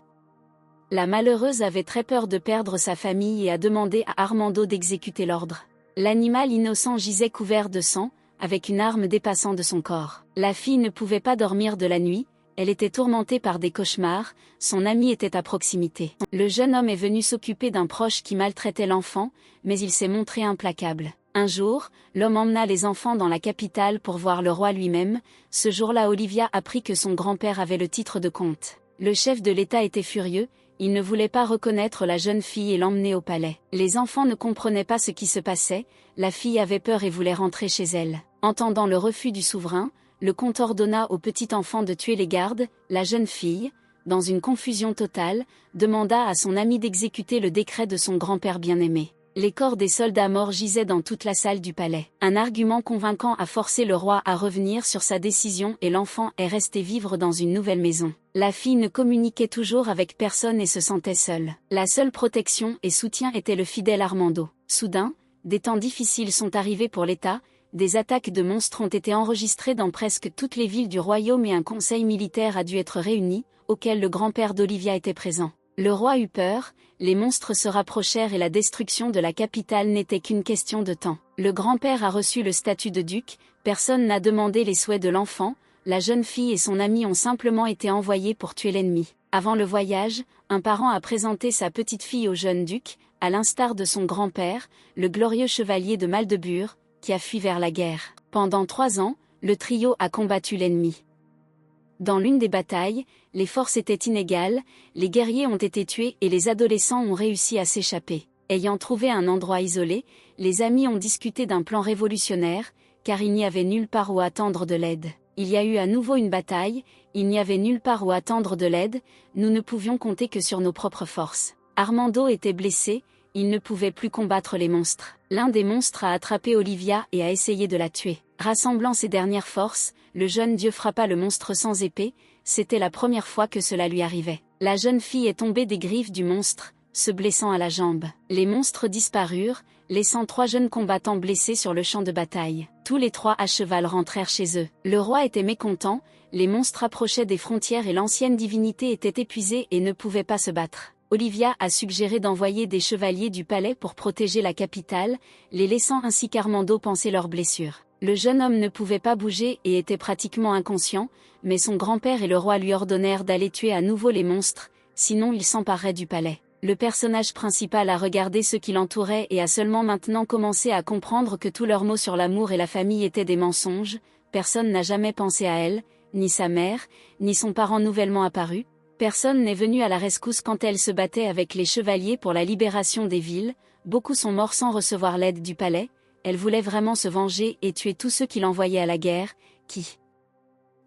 La malheureuse avait très peur de perdre sa famille et a demandé à Armando d'exécuter l'ordre. L'animal innocent gisait couvert de sang, avec une arme dépassant de son corps. La fille ne pouvait pas dormir de la nuit, elle était tourmentée par des cauchemars, son ami était à proximité. Le jeune homme est venu s'occuper d'un proche qui maltraitait l'enfant, mais il s'est montré implacable. Un jour, l'homme emmena les enfants dans la capitale pour voir le roi lui-même. Ce jour-là, Olivia apprit que son grand-père avait le titre de comte. Le chef de l'État était furieux, il ne voulait pas reconnaître la jeune fille et l'emmener au palais. Les enfants ne comprenaient pas ce qui se passait, la fille avait peur et voulait rentrer chez elle. Entendant le refus du souverain, le comte ordonna au petit enfant de tuer les gardes. La jeune fille, dans une confusion totale, demanda à son ami d'exécuter le décret de son grand-père bien-aimé. Les corps des soldats morts gisaient dans toute la salle du palais. Un argument convaincant a forcé le roi à revenir sur sa décision et l'enfant est resté vivre dans une nouvelle maison. La fille ne communiquait toujours avec personne et se sentait seule. La seule protection et soutien était le fidèle Armando. Soudain, des temps difficiles sont arrivés pour l'État, des attaques de monstres ont été enregistrées dans presque toutes les villes du royaume et un conseil militaire a dû être réuni, auquel le grand-père d'Olivia était présent. Le roi eut peur, les monstres se rapprochèrent et la destruction de la capitale n'était qu'une question de temps. Le grand-père a reçu le statut de duc, personne n'a demandé les souhaits de l'enfant, la jeune fille et son ami ont simplement été envoyés pour tuer l'ennemi. Avant le voyage, un parent a présenté sa petite fille au jeune duc, à l'instar de son grand-père, le glorieux chevalier de Maldebure, qui a fui vers la guerre. Pendant 3 ans, le trio a combattu l'ennemi. Dans l'une des batailles, les forces étaient inégales, les guerriers ont été tués et les adolescents ont réussi à s'échapper. Ayant trouvé un endroit isolé, les amis ont discuté d'un plan révolutionnaire, car il n'y avait nulle part où attendre de l'aide. Il y a eu à nouveau une bataille, il n'y avait nulle part où attendre de l'aide, nous ne pouvions compter que sur nos propres forces. Armando était blessé, il ne pouvait plus combattre les monstres. L'un des monstres a attrapé Olivia et a essayé de la tuer. Rassemblant ses dernières forces, le jeune dieu frappa le monstre sans épée, c'était la première fois que cela lui arrivait. La jeune fille est tombée des griffes du monstre, se blessant à la jambe. Les monstres disparurent, laissant 3 jeunes combattants blessés sur le champ de bataille. Tous les 3 à cheval rentrèrent chez eux. Le roi était mécontent, les monstres approchaient des frontières et l'ancienne divinité était épuisée et ne pouvait pas se battre. Olivia a suggéré d'envoyer des chevaliers du palais pour protéger la capitale, les laissant ainsi qu'Armando panser leurs blessures. Le jeune homme ne pouvait pas bouger et était pratiquement inconscient, mais son grand-père et le roi lui ordonnèrent d'aller tuer à nouveau les monstres, sinon il s'emparerait du palais. Le personnage principal a regardé ceux qui l'entouraient et a seulement maintenant commencé à comprendre que tous leurs mots sur l'amour et la famille étaient des mensonges. Personne n'a jamais pensé à elle, ni sa mère, ni son parent nouvellement apparu. Personne n'est venu à la rescousse quand elle se battait avec les chevaliers pour la libération des villes. Beaucoup sont morts sans recevoir l'aide du palais. Elle voulait vraiment se venger et tuer tous ceux qui l'envoyaient à la guerre, qui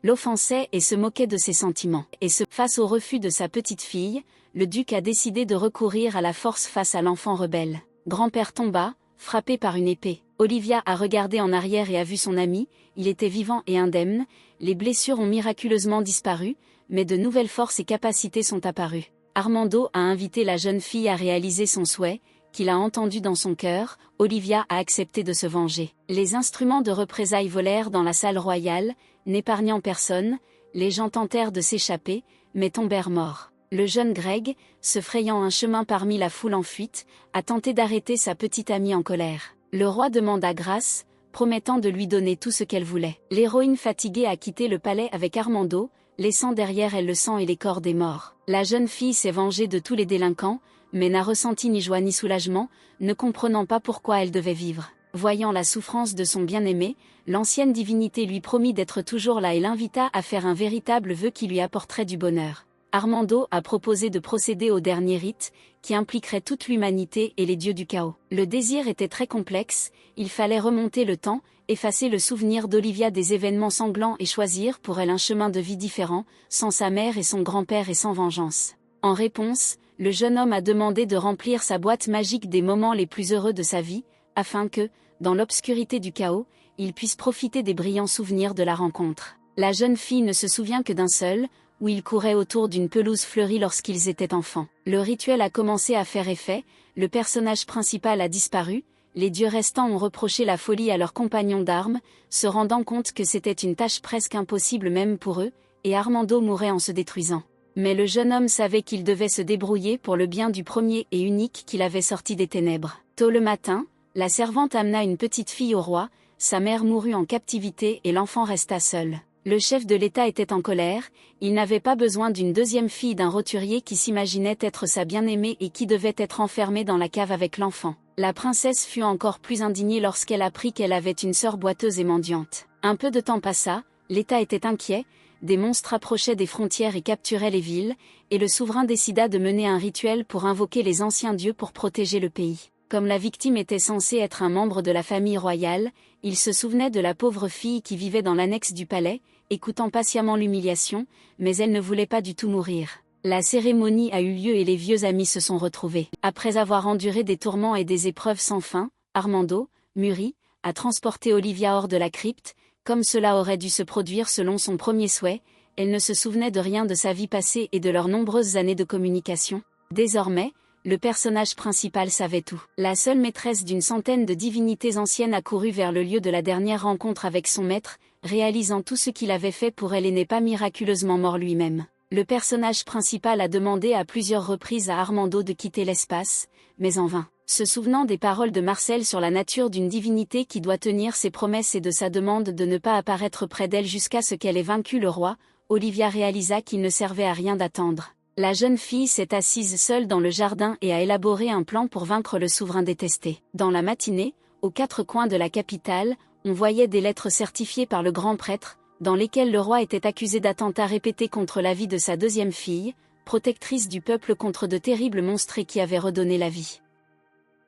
l'offensaient et se moquaient de ses sentiments. Et face au refus de sa petite fille, le duc a décidé de recourir à la force face à l'enfant rebelle. Grand-père tomba, frappé par une épée. Olivia a regardé en arrière et a vu son ami, il était vivant et indemne, les blessures ont miraculeusement disparu, mais de nouvelles forces et capacités sont apparues. Armando a invité la jeune fille à réaliser son souhait, qu'il a entendu dans son cœur. Olivia a accepté de se venger. Les instruments de représailles volèrent dans la salle royale, n'épargnant personne, les gens tentèrent de s'échapper, mais tombèrent morts. Le jeune Greg, se frayant un chemin parmi la foule en fuite, a tenté d'arrêter sa petite amie en colère. Le roi demanda grâce, promettant de lui donner tout ce qu'elle voulait. L'héroïne fatiguée a quitté le palais avec Armando, laissant derrière elle le sang et les corps des morts. La jeune fille s'est vengée de tous les délinquants, mais n'a ressenti ni joie ni soulagement, ne comprenant pas pourquoi elle devait vivre. Voyant la souffrance de son bien-aimé, l'ancienne divinité lui promit d'être toujours là et l'invita à faire un véritable vœu qui lui apporterait du bonheur. Armando a proposé de procéder au dernier rite, qui impliquerait toute l'humanité et les dieux du chaos. Le désir était très complexe, il fallait remonter le temps, effacer le souvenir d'Olivia des événements sanglants et choisir pour elle un chemin de vie différent, sans sa mère et son grand-père et sans vengeance. En réponse, le jeune homme a demandé de remplir sa boîte magique des moments les plus heureux de sa vie, afin que, dans l'obscurité du chaos, il puisse profiter des brillants souvenirs de la rencontre. La jeune fille ne se souvient que d'un seul, où ils couraient autour d'une pelouse fleurie lorsqu'ils étaient enfants. Le rituel a commencé à faire effet, le personnage principal a disparu, les dieux restants ont reproché la folie à leurs compagnons d'armes, se rendant compte que c'était une tâche presque impossible même pour eux, et Armando mourait en se détruisant. Mais le jeune homme savait qu'il devait se débrouiller pour le bien du premier et unique qu'il avait sorti des ténèbres. Tôt le matin, la servante amena une petite fille au roi, sa mère mourut en captivité et l'enfant resta seul. Le chef de l'État était en colère, il n'avait pas besoin d'une deuxième fille d'un roturier qui s'imaginait être sa bien-aimée et qui devait être enfermée dans la cave avec l'enfant. La princesse fut encore plus indignée lorsqu'elle apprit qu'elle avait une sœur boiteuse et mendiante. Un peu de temps passa, l'État était inquiet, des monstres approchaient des frontières et capturaient les villes, et le souverain décida de mener un rituel pour invoquer les anciens dieux pour protéger le pays. Comme la victime était censée être un membre de la famille royale, il se souvenait de la pauvre fille qui vivait dans l'annexe du palais, écoutant patiemment l'humiliation, mais elle ne voulait pas du tout mourir. La cérémonie a eu lieu et les vieux amis se sont retrouvés. Après avoir enduré des tourments et des épreuves sans fin, Armando, mûri, a transporté Olivia hors de la crypte, comme cela aurait dû se produire selon son premier souhait. Elle ne se souvenait de rien de sa vie passée et de leurs nombreuses années de communication. Désormais, le personnage principal savait tout. La seule maîtresse d'une centaine de divinités anciennes a couru vers le lieu de la dernière rencontre avec son maître, réalisant tout ce qu'il avait fait pour elle et n'est pas miraculeusement mort lui-même. Le personnage principal a demandé à plusieurs reprises à Armando de quitter l'espace, mais en vain. Se souvenant des paroles de Marcel sur la nature d'une divinité qui doit tenir ses promesses et de sa demande de ne pas apparaître près d'elle jusqu'à ce qu'elle ait vaincu le roi, Olivia réalisa qu'il ne servait à rien d'attendre. La jeune fille s'est assise seule dans le jardin et a élaboré un plan pour vaincre le souverain détesté. Dans la matinée, aux 4 coins de la capitale, on voyait des lettres certifiées par le grand prêtre, dans lesquelles le roi était accusé d'attentats répétés contre la vie de sa deuxième fille, protectrice du peuple contre de terribles monstres et qui avait redonné la vie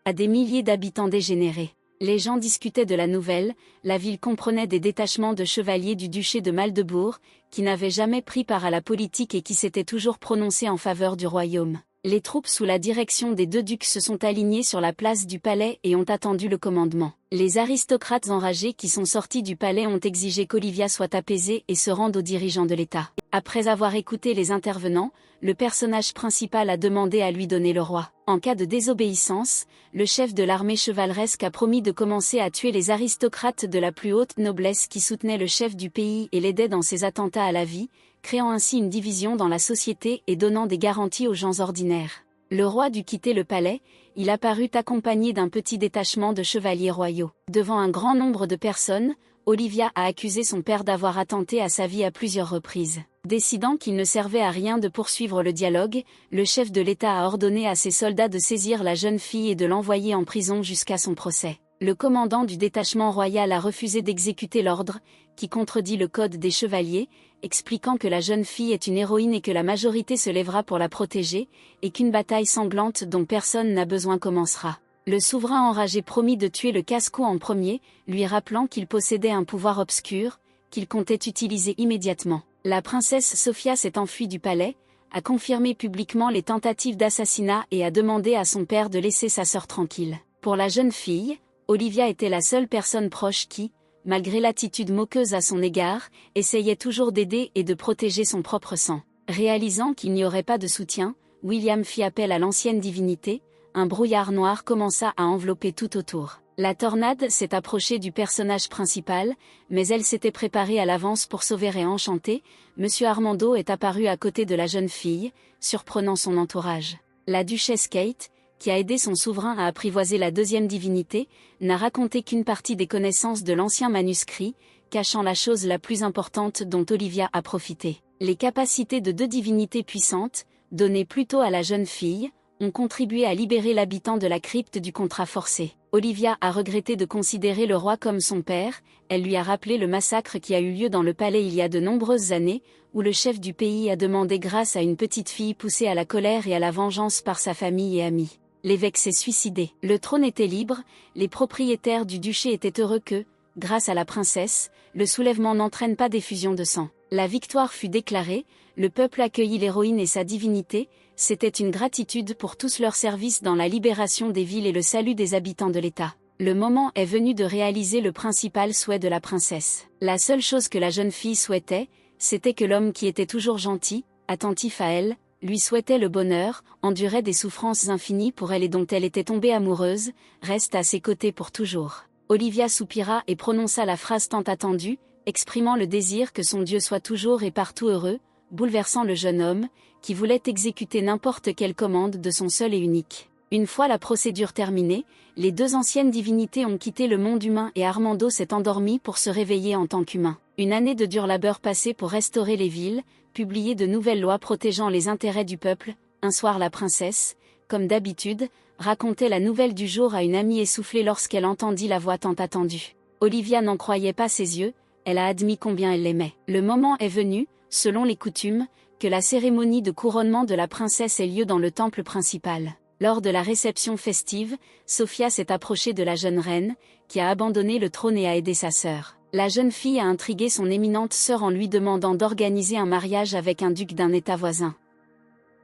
à des milliers d'habitants dégénérés. Les gens discutaient de la nouvelle, la ville comprenait des détachements de chevaliers du duché de Maldebourg, qui n'avaient jamais pris part à la politique et qui s'étaient toujours prononcés en faveur du royaume. Les troupes sous la direction des deux ducs se sont alignées sur la place du palais et ont attendu le commandement. Les aristocrates enragés qui sont sortis du palais ont exigé qu'Olivia soit apaisée et se rende aux dirigeants de l'État. Après avoir écouté les intervenants, le personnage principal a demandé à lui donner le roi. En cas de désobéissance, le chef de l'armée chevaleresque a promis de commencer à tuer les aristocrates de la plus haute noblesse qui soutenaient le chef du pays et l'aidaient dans ses attentats à la vie, créant ainsi une division dans la société et donnant des garanties aux gens ordinaires. Le roi dut quitter le palais, il apparut accompagné d'un petit détachement de chevaliers royaux. Devant un grand nombre de personnes, Olivia a accusé son père d'avoir attenté à sa vie à plusieurs reprises. Décidant qu'il ne servait à rien de poursuivre le dialogue, le chef de l'État a ordonné à ses soldats de saisir la jeune fille et de l'envoyer en prison jusqu'à son procès. Le commandant du détachement royal a refusé d'exécuter l'ordre, qui contredit le code des chevaliers, expliquant que la jeune fille est une héroïne et que la majorité se lèvera pour la protéger, et qu'une bataille sanglante dont personne n'a besoin commencera. Le souverain enragé promit de tuer le casse-cou en premier, lui rappelant qu'il possédait un pouvoir obscur, qu'il comptait utiliser immédiatement. La princesse Sophia s'est enfuie du palais, a confirmé publiquement les tentatives d'assassinat et a demandé à son père de laisser sa sœur tranquille. Pour la jeune fille, Olivia était la seule personne proche qui, malgré l'attitude moqueuse à son égard, essayait toujours d'aider et de protéger son propre sang. Réalisant qu'il n'y aurait pas de soutien, William fit appel à l'ancienne divinité, un brouillard noir commença à envelopper tout autour. La tornade s'est approchée du personnage principal, mais elle s'était préparée à l'avance pour sauver et enchanter. Monsieur Armando est apparu à côté de la jeune fille, surprenant son entourage. La duchesse Kate, qui a aidé son souverain à apprivoiser la deuxième divinité, n'a raconté qu'une partie des connaissances de l'ancien manuscrit, cachant la chose la plus importante dont Olivia a profité. Les capacités de deux divinités puissantes, données plutôt à la jeune fille, ont contribué à libérer l'habitant de la crypte du contrat forcé. Olivia a regretté de considérer le roi comme son père, elle lui a rappelé le massacre qui a eu lieu dans le palais il y a de nombreuses années, où le chef du pays a demandé grâce à une petite fille poussée à la colère et à la vengeance par sa famille et amis. L'évêque s'est suicidé. Le trône était libre, les propriétaires du duché étaient heureux que, grâce à la princesse, le soulèvement n'entraîne pas d'effusion de sang. La victoire fut déclarée, le peuple accueillit l'héroïne et sa divinité, c'était une gratitude pour tous leurs services dans la libération des villes et le salut des habitants de l'État. Le moment est venu de réaliser le principal souhait de la princesse. La seule chose que la jeune fille souhaitait, c'était que l'homme qui était toujours gentil, attentif à elle, lui souhaitait le bonheur, endurait des souffrances infinies pour elle et dont elle était tombée amoureuse, reste à ses côtés pour toujours. Olivia soupira et prononça la phrase tant attendue, exprimant le désir que son Dieu soit toujours et partout heureux, bouleversant le jeune homme, qui voulait exécuter n'importe quelle commande de son seul et unique. Une fois la procédure terminée, les deux anciennes divinités ont quitté le monde humain et Armando s'est endormi pour se réveiller en tant qu'humain. Une année de dur labeur passée pour restaurer les villes, publier de nouvelles lois protégeant les intérêts du peuple. Un soir la princesse, comme d'habitude, racontait la nouvelle du jour à une amie essoufflée lorsqu'elle entendit la voix tant attendue. Olivia n'en croyait pas ses yeux, elle a admis combien elle l'aimait. Le moment est venu, selon les coutumes, que la cérémonie de couronnement de la princesse ait lieu dans le temple principal. Lors de la réception festive, Sophia s'est approchée de la jeune reine, qui a abandonné le trône et a aidé sa sœur. La jeune fille a intrigué son éminente sœur en lui demandant d'organiser un mariage avec un duc d'un état voisin.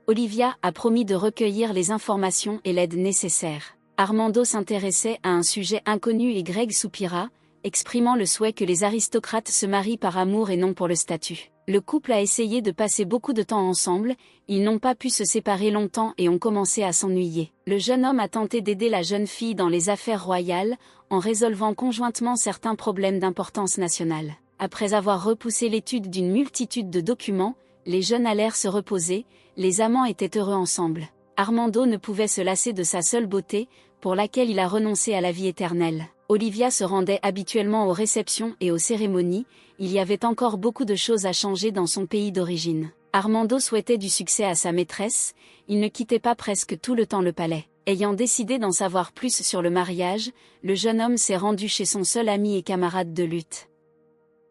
Olivia a promis de recueillir les informations et l'aide nécessaire. Armando s'intéressait à un sujet inconnu et Greg soupira, exprimant le souhait que les aristocrates se marient par amour et non pour le statut. Le couple a essayé de passer beaucoup de temps ensemble, ils n'ont pas pu se séparer longtemps et ont commencé à s'ennuyer. Le jeune homme a tenté d'aider la jeune fille dans les affaires royales, en résolvant conjointement certains problèmes d'importance nationale. Après avoir repoussé l'étude d'une multitude de documents, les jeunes allèrent se reposer, les amants étaient heureux ensemble. Armando ne pouvait se lasser de sa seule beauté, pour laquelle il a renoncé à la vie éternelle. Olivia se rendait habituellement aux réceptions et aux cérémonies, il y avait encore beaucoup de choses à changer dans son pays d'origine. Armando souhaitait du succès à sa maîtresse, il ne quittait pas presque tout le temps le palais. Ayant décidé d'en savoir plus sur le mariage, le jeune homme s'est rendu chez son seul ami et camarade de lutte.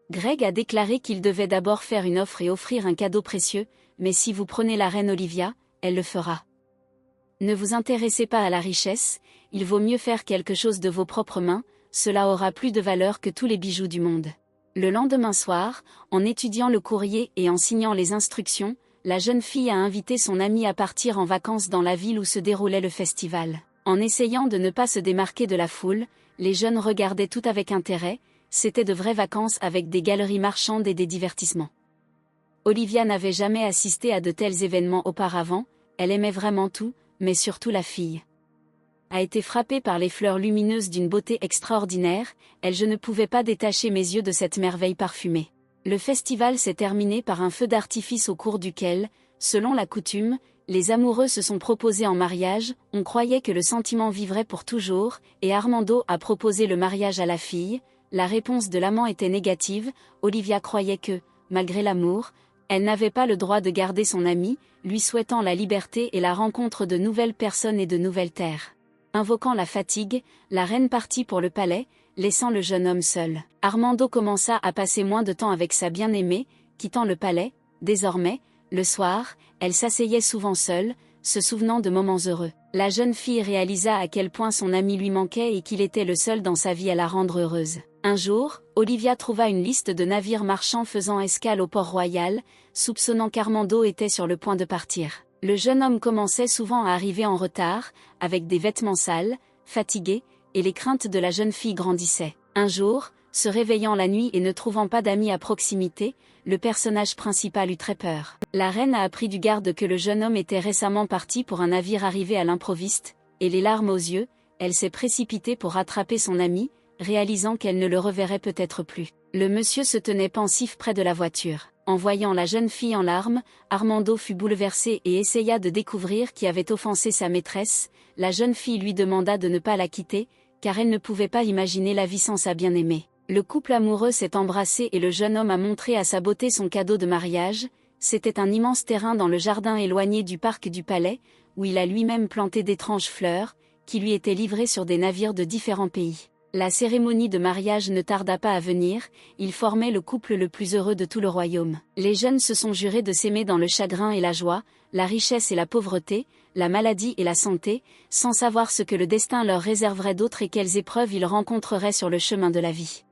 Greg a déclaré qu'il devait d'abord faire une offre et offrir un cadeau précieux, mais si vous prenez la reine Olivia, elle le fera. Ne vous intéressez pas à la richesse, il vaut mieux faire quelque chose de vos propres mains, cela aura plus de valeur que tous les bijoux du monde. Le lendemain soir, en étudiant le courrier et en signant les instructions, la jeune fille a invité son amie à partir en vacances dans la ville où se déroulait le festival. En essayant de ne pas se démarquer de la foule, les jeunes regardaient tout avec intérêt, c'était de vraies vacances avec des galeries marchandes et des divertissements. Olivia n'avait jamais assisté à de tels événements auparavant, elle aimait vraiment tout, mais surtout la fille. A été frappée par les fleurs lumineuses d'une beauté extraordinaire, je ne pouvais pas détacher mes yeux de cette merveille parfumée. Le festival s'est terminé par un feu d'artifice au cours duquel, selon la coutume, les amoureux se sont proposés en mariage, on croyait que le sentiment vivrait pour toujours, et Armando a proposé le mariage à la fille. La réponse de l'amant était négative, Olivia croyait que, malgré l'amour, elle n'avait pas le droit de garder son ami, lui souhaitant la liberté et la rencontre de nouvelles personnes et de nouvelles terres. Invoquant la fatigue, la reine partit pour le palais, laissant le jeune homme seul. Armando commença à passer moins de temps avec sa bien-aimée, quittant le palais. Désormais, le soir, elle s'asseyait souvent seule, se souvenant de moments heureux. La jeune fille réalisa à quel point son ami lui manquait et qu'il était le seul dans sa vie à la rendre heureuse. Un jour, Olivia trouva une liste de navires marchands faisant escale au Port-Royal, soupçonnant qu'Armando était sur le point de partir. Le jeune homme commençait souvent à arriver en retard, avec des vêtements sales, fatigué, et les craintes de la jeune fille grandissaient. Un jour, se réveillant la nuit et ne trouvant pas d'amis à proximité, le personnage principal eut très peur. La reine a appris du garde que le jeune homme était récemment parti pour un navire arrivé à l'improviste, et les larmes aux yeux, elle s'est précipitée pour rattraper son ami, réalisant qu'elle ne le reverrait peut-être plus. Le monsieur se tenait pensif près de la voiture. En voyant la jeune fille en larmes, Armando fut bouleversé et essaya de découvrir qui avait offensé sa maîtresse. La jeune fille lui demanda de ne pas la quitter, car elle ne pouvait pas imaginer la vie sans sa bien-aimée. Le couple amoureux s'est embrassé et le jeune homme a montré à sa beauté son cadeau de mariage. C'était un immense terrain dans le jardin éloigné du parc du palais, où il a lui-même planté d'étranges fleurs, qui lui étaient livrées sur des navires de différents pays. La cérémonie de mariage ne tarda pas à venir, ils formaient le couple le plus heureux de tout le royaume. Les jeunes se sont jurés de s'aimer dans le chagrin et la joie, la richesse et la pauvreté, la maladie et la santé, sans savoir ce que le destin leur réserverait d'autre et quelles épreuves ils rencontreraient sur le chemin de la vie.